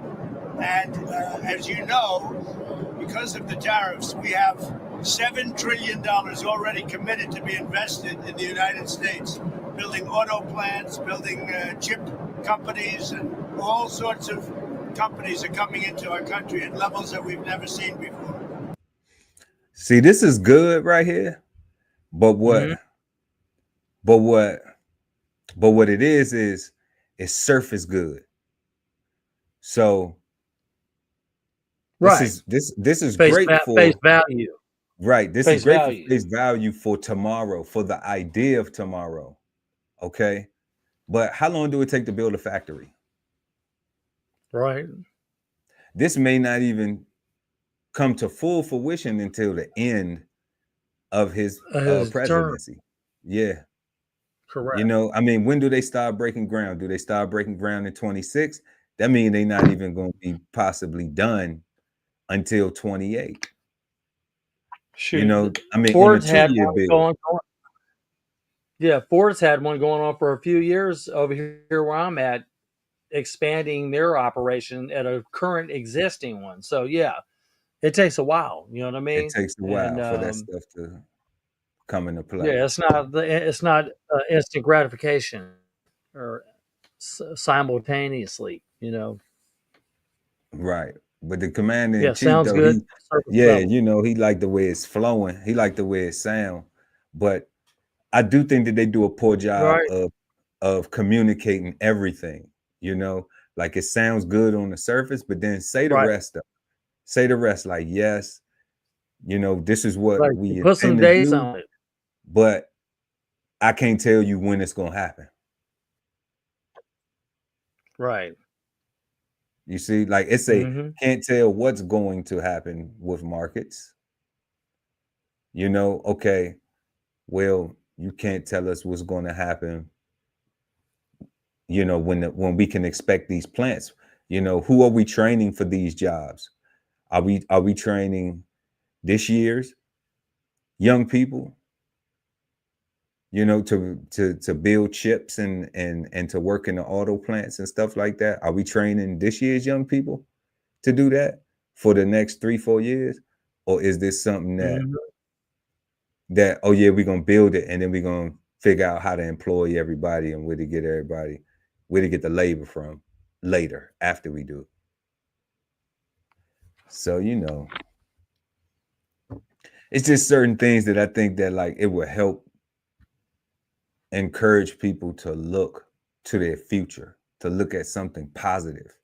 And as you know, because of the tariffs, we have $7 trillion already committed to be invested in the United States, building auto plants, building chip companies, and all sorts of companies are coming into our country at levels that we've never seen before. See, this is good right here. But what it is surface good. So this is great for face value. Right. This is great for face value for tomorrow, for the idea of tomorrow. Okay. But how long do it take to build a factory? Right. This may not even come to full fruition until the end of his presidency. Term. Yeah. Correct. You know, I mean, when do they start breaking ground? Do they start breaking ground in 26? That means they're not even going to be possibly done until 28. Shoot. You know, I mean, Ford's had one going. Yeah, Ford's had one going on for a few years over here where I'm at, expanding their operation at a current existing one. So yeah, it takes a while. You know what I It mean? takes a And while for that stuff to come into play. yeah, it's not instant gratification or simultaneously. You know? Right. But the commander in Yeah, chief sounds though, good. Surface yeah, level. he liked the way it's flowing. He liked the way it sound. But I do think that they do a poor job Right. of communicating everything, like it sounds good on the surface, but then say the Right. rest of it. Say the rest, like, yes, this is what Like we put some intend to dates do, on it. but I can't tell you when it's gonna happen. Right. You see, like it's Mm-hmm. can't tell what's going to happen with markets. Okay, well, you can't tell us what's going to happen, when we can expect these plants. Who are we training for these jobs? Are we training this year's young people, to build chips and to work in the auto plants and stuff like that? Are we training this year's young people to do that for the next 3-4 years? Or is this something Mm-hmm. that, oh yeah, we're gonna build it and then we're gonna figure out how to employ everybody and where to get the labor from later after we do it? So it's just certain things that I think that like it will help encourage people to look to their future, to look at something positive,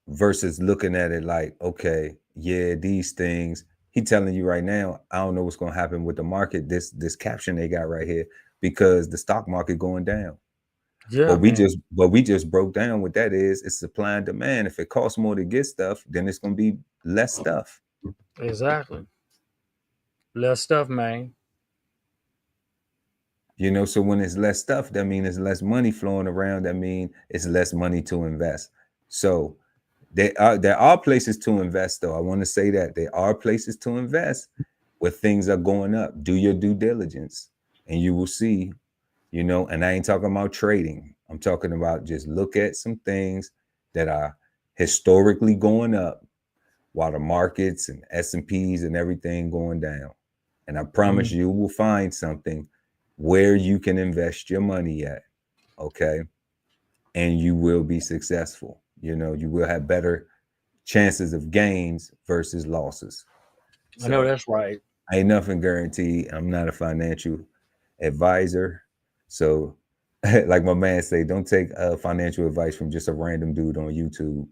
versus looking at it like, okay, yeah, these things. He telling you right now, I don't know what's going to happen with the market. This caption they got right here, because the stock market going down. Yeah, but we man. just broke down what that is. It's supply and demand. If it costs more to get stuff, then it's going to be less stuff. Exactly. Less stuff, man. So when it's less stuff, that means there's less money flowing around. That means it's less money to invest. So there are places to invest, though. I want to say that there are places to invest where things are going up. Do your due diligence and you will see, and I ain't talking about trading. I'm talking about just look at some things that are historically going up while the markets and S&Ps and everything going down. And I promise you will find something where you can invest your money at, okay? And you will be successful. You will have better chances of gains versus losses. I know that's right. Ain't nothing guaranteed. I'm not a financial advisor. So like my man say, don't take financial advice from just a random dude on YouTube.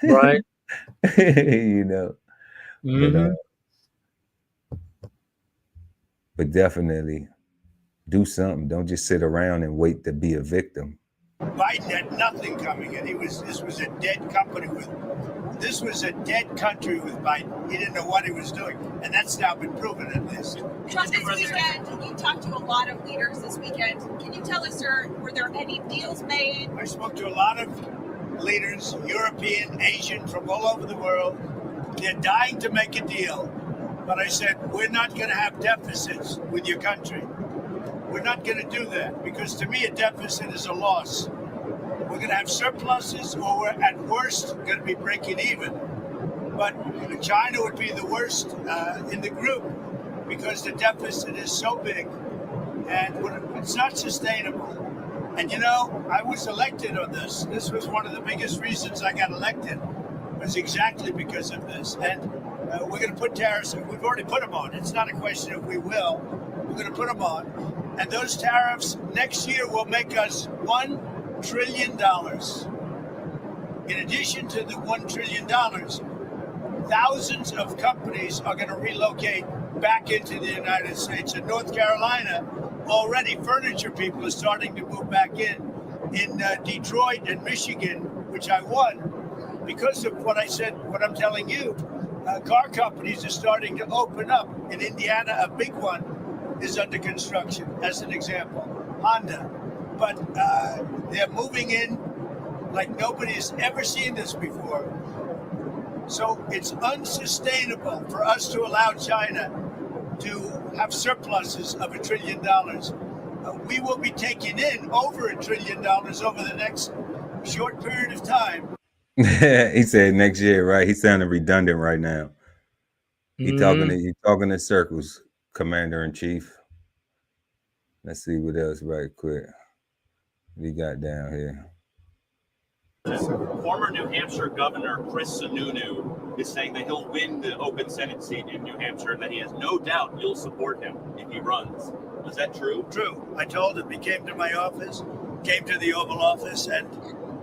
Right. Mm-hmm. But definitely do something. Don't just sit around and wait to be a victim. Biden had nothing coming in. This was a dead country with Biden. He didn't know what he was doing, and that's now been proven at least. Trump, this weekend, you talked to a lot of leaders this weekend. Can you tell us, sir, were there any deals made? I spoke to a lot of leaders, European, Asian, from all over the world. They're dying to make a deal, but I said, we're not going to have deficits with your country. We're not going to do that, because to me a deficit is a loss. We're going to have surpluses, or we're at worst going to be breaking even. But China would be the worst in the group, because the deficit is so big and it's not sustainable. And I was elected on this. This was one of the biggest reasons I got elected, was exactly because of this. And we're going to put tariffs, we've already put them on. It's not a question of we will. We're going to put them on. And those tariffs next year will make us $1 trillion. In addition to the $1 trillion, thousands of companies are going to relocate back into the United States. In North Carolina, already furniture people are starting to move back in Detroit and Michigan, which I won, because of what I said, what I'm telling you. Car companies are starting to open up. In Indiana, a big one is under construction, as an example, Honda. But they're moving in like nobody's ever seen this before. So it's unsustainable for us to allow China to have surpluses of $1 trillion. We will be taking in over $1 trillion over the next short period of time. He said next year, right? He's sounding redundant right now. He's talking in circles, Commander in Chief. Let's see what else right quick we got down here. Former New Hampshire Governor Chris Sununu is saying that he'll win the open Senate seat in New Hampshire and that he has no doubt you'll support him if he runs. Is that true? True. I told him. He came to my office, came to the Oval Office, and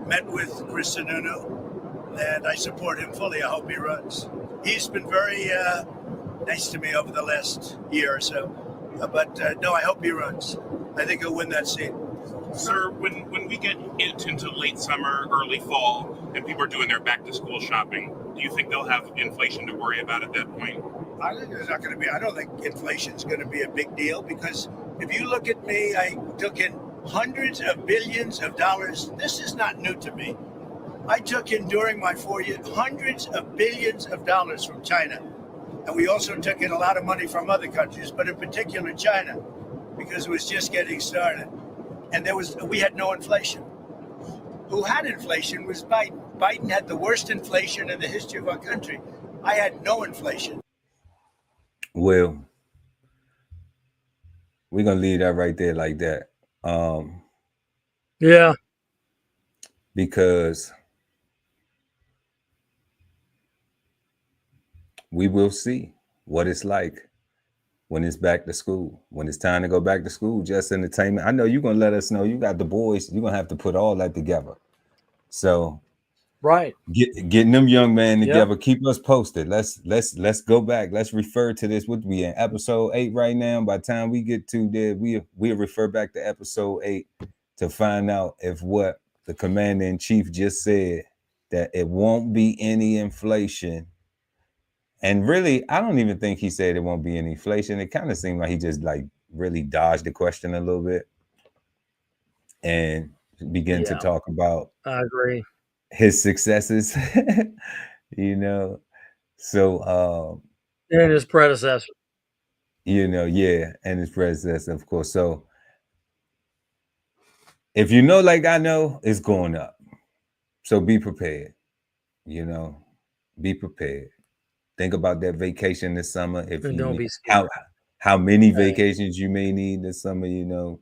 met with Chris Sununu, and I support him fully. I hope he runs. He's been very nice to me over the last year or so. But no, I hope he runs. I think he'll win that seat. Sir, when we get into late summer, early fall, and people are doing their back-to-school shopping, do you think they'll have inflation to worry about at that point? I think there's not going to be. I don't think inflation's going to be a big deal because if you look at me, I took in hundreds of billions of dollars. This is not new to me. I took in during my 4 years hundreds of billions of dollars from China. And we also took in a lot of money from other countries, but in particular China, because it was just getting started. And we had no inflation. Who had inflation was Biden. Biden had the worst inflation in the history of our country. I had no inflation. Well, we're gonna leave that right there like that. Yeah. Because we will see what it's like when it's back to school. When it's time to go back to school, just entertainment. I know you're gonna let us know. You got the boys. You're gonna have to put all that together. So, right, getting them young men together. Keep us posted. Let's go back. Let's refer to this. What we in episode 8 right now. By the time we get to there, we'll refer back to episode 8 to find out if what the commander in chief just said, that it won't be any inflation. And really, I don't even think he said it won't be any inflation. It kind of seemed like he just like really dodged the question a little bit and began to talk about, I agree, his successes, you know. So and his predecessor. You know, and his predecessor, of course. So if you know, like I know, it's going up. So be prepared, you know, be prepared. Think about that vacation this summer. If and you don't need, be scared. how many vacations you may need this summer, you know,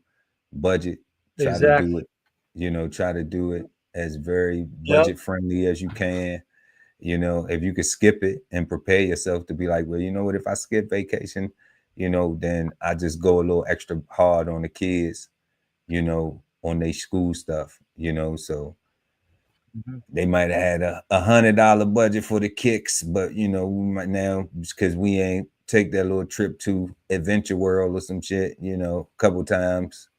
budget, try to do it, you know, try to do it as very budget friendly as you can. You know, if you could skip it and prepare yourself to be like, well, you know what, if I skip vacation, you know, then I just go a little extra hard on the kids, you know, on their school stuff, you know. So they might have had a $100 budget for the kicks, but you know, we might now, because we ain't take that little trip to Adventure World or some shit, you know, a couple times.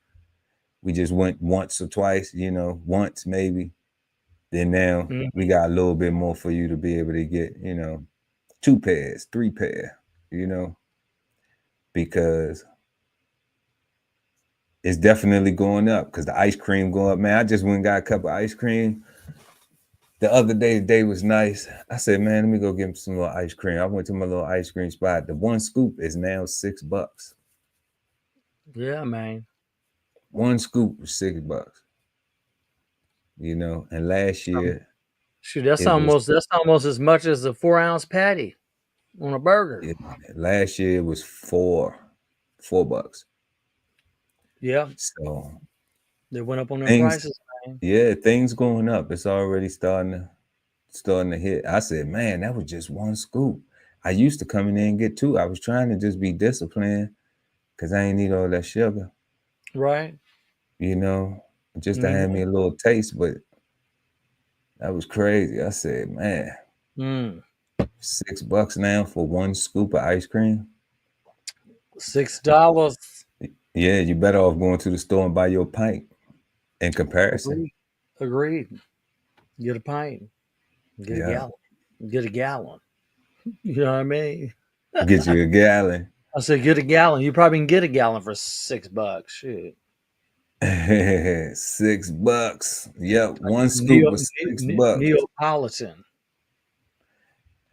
We just went once or twice, you know, once maybe. Then now we got a little bit more for you to be able to get, you know, 2 pairs, 3 pair, you know, because it's definitely going up because the ice cream going up. Man, I just went and got a cup of ice cream the other day. The day was nice. I said, man, let me go get some more ice cream. I went to my little ice cream spot. The 1 scoop is now $6. Yeah, man. 1 scoop was $6. You know, and last year, shoot, that's almost as much as a 4-ounce patty on a burger. Last year it was $4. Yeah. So they went up on their prices, man. Yeah, things going up. It's already starting to hit. I said, man, that was just 1 scoop. I used to come in there and get 2. I was trying to just be disciplined because I ain't need all that sugar. Right. You know, just to have me a little taste, but that was crazy. I said, man, $6 now for 1 scoop of ice cream. $6. Yeah, you better off going to the store and buy your pint in comparison. Agreed. Get a pint. Get a gallon. Get a gallon. You know what I mean? Get you a gallon. I said, get a gallon. You probably can get a gallon for $6. Shit. $6. Yep, 1 scoop was $6. Neapolitan.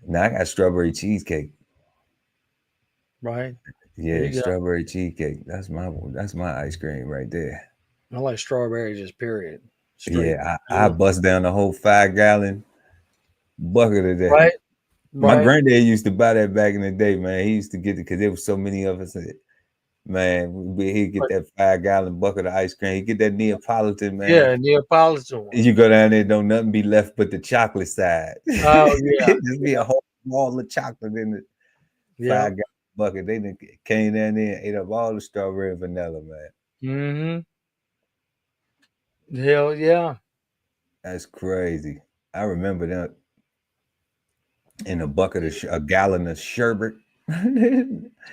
Now I got strawberry cheesecake. Right. Yeah, You go. strawberry cheesecake. That's my ice cream right there. I like strawberry, just period. Straight. Yeah, I bust down the whole 5-gallon bucket of that. Right. My Right. granddad used to buy that back in the day, man. He used to get it because there was so many of us. Man, he'd get that 5-gallon bucket of ice cream. He'd get that Neapolitan, man. Yeah, Neapolitan one. You go down there, don't nothing be left but the chocolate side. Oh yeah. Just be a whole ball of chocolate in the Yeah. 5-gallon bucket. They done came down there and ate up all the strawberry and vanilla, man. Hell yeah. That's crazy. I remember that in a bucket of a gallon of sherbet.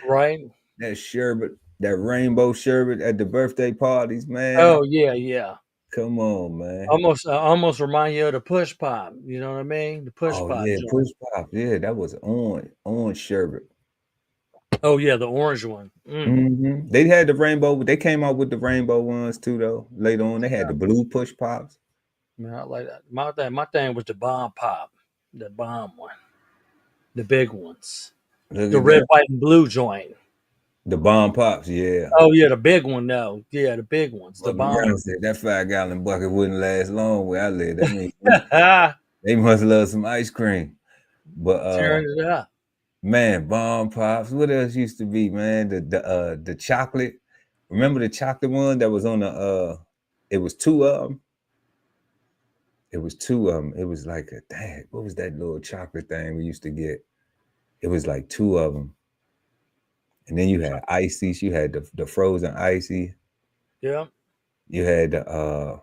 Right. That sherbet, that rainbow sherbet at the birthday parties, man. Oh yeah, yeah. Come on, man. Almost remind you of the push pop. You know what I mean? The push Oh pop. yeah, joint. push pop. Yeah, that was orange sherbet. Oh yeah, the orange one. They had the rainbow. They came out with the rainbow ones too, though. Later on, they had the blue push pops. Man, I like that. My thing was the bomb pop, the bomb one, the big ones, the red, white, and blue joint. The bomb pops, yeah. Oh yeah, the big one. No, yeah, the big ones. The bomb. Said that 5-gallon bucket wouldn't last long where I live. That means they must love some ice cream. But tearing it up. Man, bomb pops. What else used to be, man? The chocolate. Remember the chocolate one that was on the it was two of them. It was two of them. It was like a dang, what was that little chocolate thing we used to get? It was like two of them. And then you had icy. You had the frozen icy. Yeah. You had the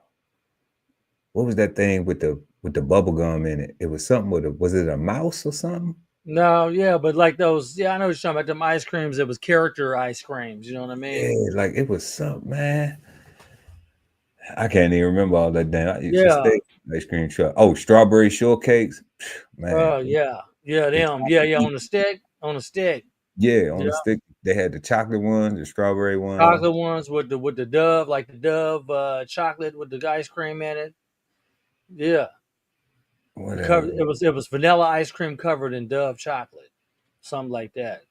what was that thing with the bubble gum in it? It was something with was it a mouse or something? No, yeah, but like those, yeah, I know what you're talking about. Them ice creams, it was character ice creams. You know what I mean? Yeah, like it was something, man. I can't even remember all that damn. I used Yeah. to stay ice cream truck. Oh, strawberry shortcakes, man. Oh yeah, yeah, them, yeah, on the stick, Yeah, on the stick. They had the chocolate ones, the strawberry ones. Chocolate ones with the Dove, like the Dove chocolate with the ice cream in it. Yeah. It was vanilla ice cream covered in Dove chocolate, something like that.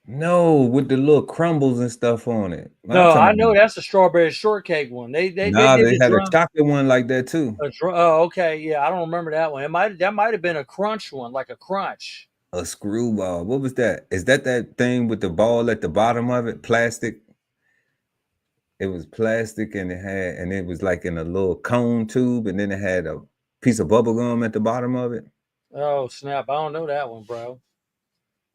No, with the little crumbles and stuff on it. No, I know that's the strawberry shortcake one. They had the a chocolate one like that too. Oh, okay, yeah, I don't remember that one. That might have been a crunch one, like a crunch. A screwball. What was that? Is that thing with the ball at the bottom of it? Plastic. It was plastic and it was like in a little cone tube, and then it had a piece of bubble gum at the bottom of it. Oh snap! I don't know that one, bro.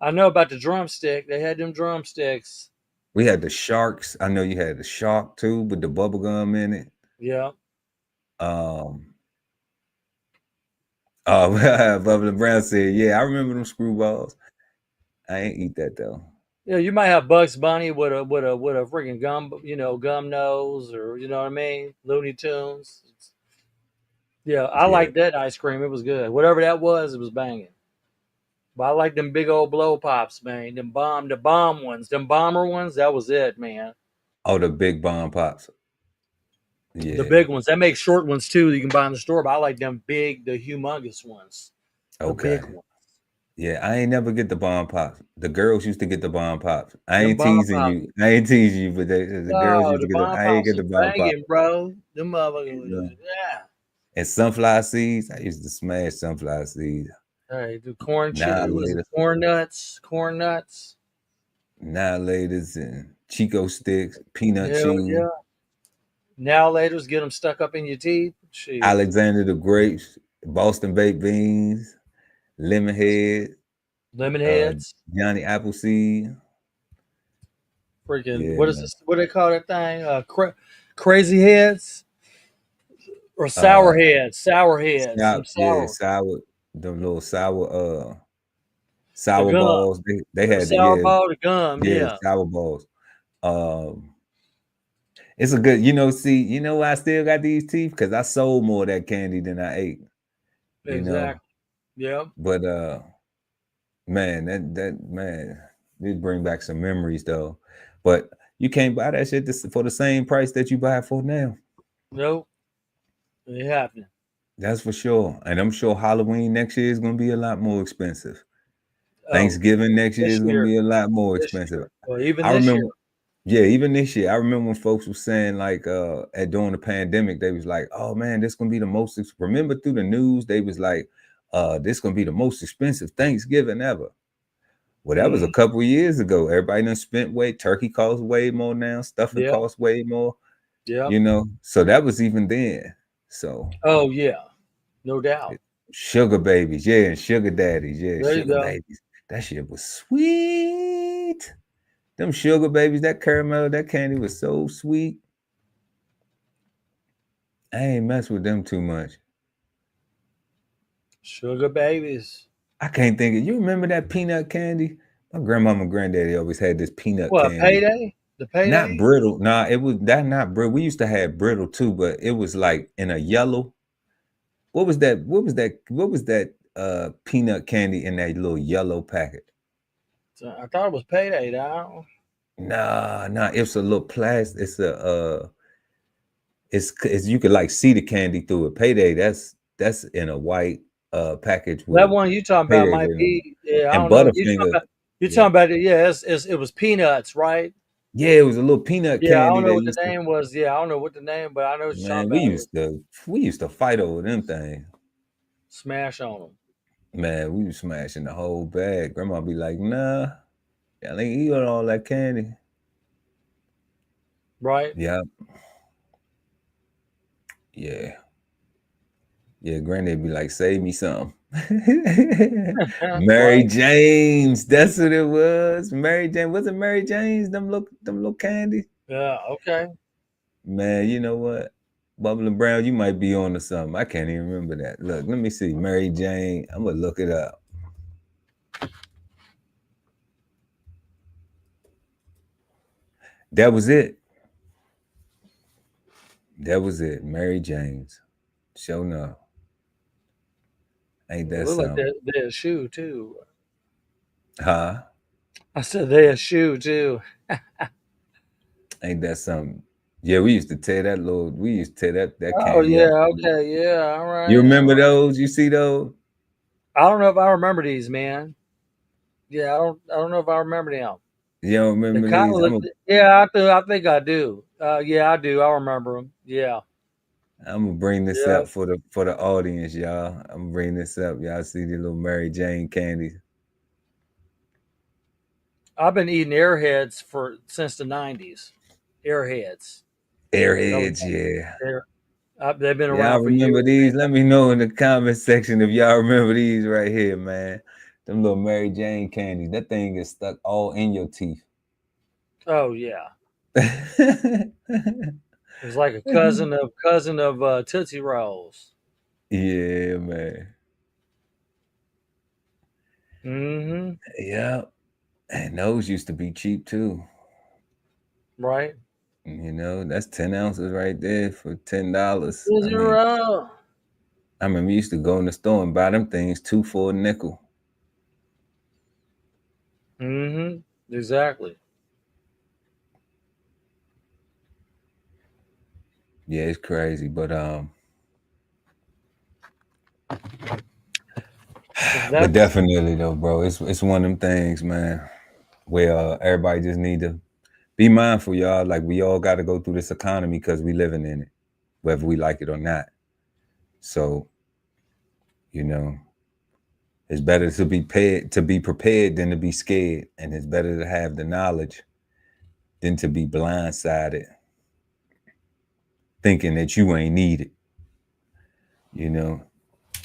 I know about the drumstick. They had them drumsticks. We had the sharks. I know you had the shark too with the bubble gum in it. Yeah. Bubbly Brown said, "Yeah, I remember them screwballs. I ain't eat that though." Yeah, you might have Bugs Bunny with a freaking gum, gum nose, or you know what I mean, Looney Tunes. Yeah, I like that ice cream. It was good. Whatever that was, it was banging. But I like them big old blow pops, man. The bomb ones, them bomber ones. That was it, man. Oh, the big bomb pops. Yeah, the big ones. That makes short ones too that you can buy in the store. But I like them big, the humongous ones. Okay. The big ones. Yeah, I ain't never get the bomb pops. The girls used to get the bomb pops. I ain't teasing you. But the girls used to get them. I ain't get the bomb pops, bro. Them motherfuckers. Yeah. And sunflower seeds. I used to smash sunflower seeds. Hey, the corn chips, corn nuts. Annihilators and Chico sticks, peanut chew. Yeah. Now laters, get them stuck up in your teeth. Jeez. Alexander the grapes, Boston baked beans, lemonheads, Johnny Appleseed. Freaking, what is this? What do they call that thing? Crazy heads or sour heads? Sour heads. Sour. Them little sour balls. They had sour ball, the gum. Yeah, sour balls. It's a good, why I still got these teeth? Because I sold more of that candy than I ate. Exactly. Yeah. But man, it bring back some memories though. But you can't buy that shit for the same price that you buy it for now. Nope. It happened. That's for sure. And I'm sure Halloween next year is gonna be a lot more expensive. Thanksgiving next year this is gonna year. be a lot more This expensive. year. Well, even I this remember, year. yeah, even this year. I remember when folks were saying like during the pandemic, they was like, oh man, this gonna be the most remember through the news, they was like, this gonna be the most expensive Thanksgiving ever. Well, that was a couple of years ago. Everybody done spent way. Turkey costs way more now. Stuffing Yeah. costs way more. Yeah. You know, so that was even then. So. Oh yeah, no doubt. Sugar babies, yeah, and sugar daddies, yeah, There you sugar go. babies. That shit was sweet. Them sugar babies, that caramel, that candy was so sweet. I ain't mess with them too much. Sugar babies. I can't think of. You remember that peanut candy? My grandmama and granddaddy always had this peanut What, candy. Payday? The Payday? Not brittle. Nah, it was that not brittle. We used to have brittle too, but it was like in a yellow. What was that? What was that peanut candy in that little yellow packet? I thought it was Payday. Now. Nah. It's a little plastic. It's a it's you could like see the candy through it. Payday. That's in a white package with That one you talking about Payday might written on be. Yeah, I and don't know. You Butterfinger. talking about it? Yeah, it was peanuts, right? Yeah, it was a little peanut Yeah, I candy don't know that what the used to. name was. Yeah, I don't know what the name, but I know what you're talking Man, about. we used to fight over them things. Smash on them. Man, we was smashing the whole bag. Grandma be like, nah, y'all ain't eat all that candy. Right? Yeah. Yeah. Yeah, granddad be like, save me some. Mary Right. Jane's, that's what it was. Mary Jane, was it Mary Jane's? Them little candy? Yeah, okay. Man, you know what? Bubbling Brown, you might be on to something. I can't even remember that. Look, let me see. Mary Jane. I'm gonna look it up. That was it. That was it. Mary Jane's. Show enough. Ain't that Look like something? they're a shoe too. Huh? I said they're a shoe too. Ain't that something? Yeah, we used to tear that Oh candy yeah, up. okay, yeah, all right. You remember those? You see those? I don't know if I remember these, man. Yeah, I don't know if I remember them. You don't They remember kind these? of look. Yeah, I think I do. Yeah, I do. I remember them. Yeah. I'm gonna bring this Yeah. up for the audience, y'all. I'm gonna bring this up. Y'all see the little Mary Jane candies? I've been eating Airheads since the '90s. Airheads. Airheads, yeah. They've been Y'all around for years. remember these? Let me know in the comment section if y'all remember these right here, man. Them little Mary Jane candies. That thing is stuck all in your teeth. Oh yeah. It was like a cousin of Tootsie Rolls. Yeah, man. Mm-hmm. Yeah. And those used to be cheap too. Right. You know, that's 10 ounces right there for $10. Tootsie Roll. I mean, we used to go in the store and buy them things 2 for a nickel. Mm-hmm. Exactly. Yeah, it's crazy, but but definitely though, bro, it's one of them things, man, where everybody just need to be mindful, y'all. Like we all got to go through this economy because we living in it, whether we like it or not. So, you know, it's better to be prepared than to be scared, and it's better to have the knowledge than to be blindsided, thinking that you ain't needed. You know.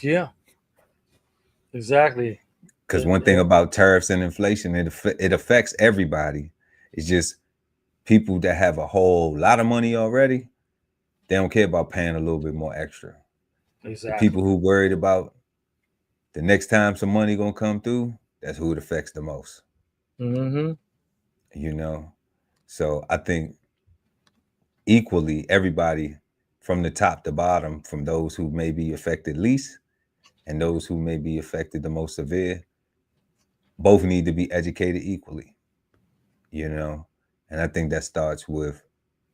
Yeah. Exactly. Because one thing about tariffs and inflation, it affects everybody. It's just people that have a whole lot of money already, they don't care about paying a little bit more extra. Exactly. The people who worried about the next time some money gonna come through, that's who it affects the most. Mm-hmm. You know, so I think equally everybody from the top to bottom, from those who may be affected least and those who may be affected the most severe, both need to be educated equally, you know? And I think that starts with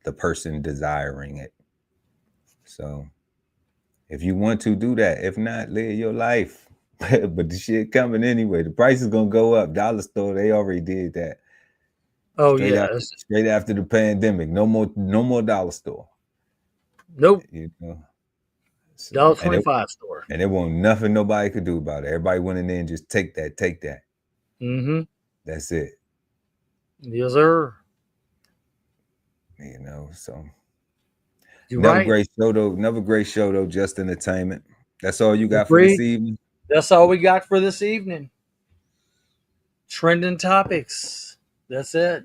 the person desiring it. So if you want to do that, if not, live your life. but the shit coming anyway. The price is gonna go up. Dollar store, they already did that. Oh Straight yeah. after, straight after the pandemic. No more dollar store. Nope. You know. So, $1.25 store. And there wasn't nothing nobody could do about it. Everybody went in there and just take that. Mm-hmm. That's it. Yes, sir. You know, so You're another right. great show though. Just entertainment. That's all you got Agreed. for this evening. That's all we got for this evening. Trending topics. That's it.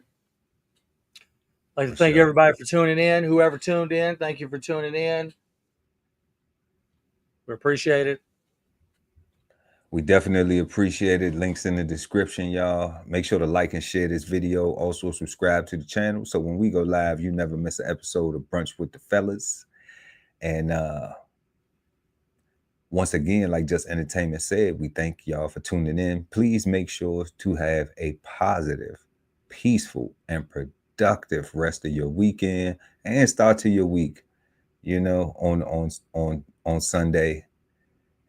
I'd like to thank everybody for tuning in. Whoever tuned in, thank you for tuning in. We appreciate it. We definitely appreciate it. Links in the description, y'all. Make sure to like and share this video. Also subscribe to the channel so when we go live, you never miss an episode of Brunch with the Fellas. And once again, like Just Entertainment said, we thank y'all for tuning in. Please make sure to have a positive, peaceful, and productive rest of your weekend and start to your week, you know, on Sunday.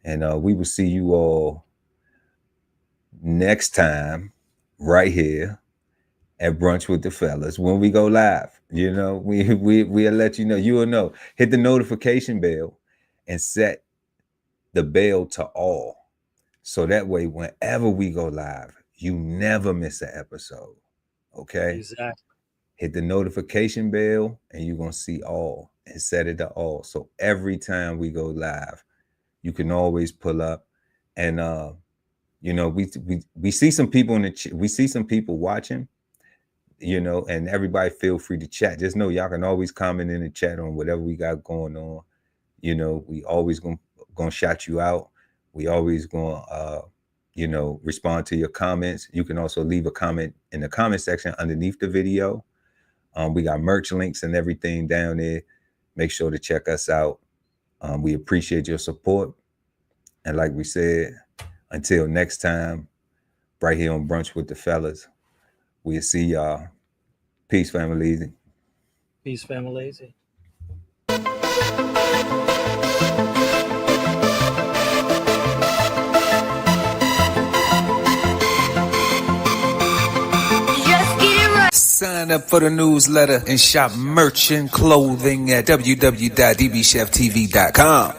And we will see you all next time right here at Brunch with the Fellas when we go live. You know, we'll let you know. You will know. Hit the notification bell and set the bell to all. So that way, whenever we go live, you never miss an episode. Okay? Exactly. Hit the notification bell and you're going to see all and set it to all. So every time we go live, you can always pull up. And you know, we see some people we see some people watching, you know, and everybody feel free to chat. Just know y'all can always comment in the chat on whatever we got going on. You know, we always gonna shout you out. We always gonna you know, respond to your comments. You can also leave a comment in the comment section underneath the video. We got merch links and everything down there. Make sure to check us out. We appreciate your support. And like we said, until next time, right here on Brunch with the Fellas, we'll see y'all. Peace, family. Peace, family. Sign up for the newsletter and shop merch and clothing at www.dbcheftv.com.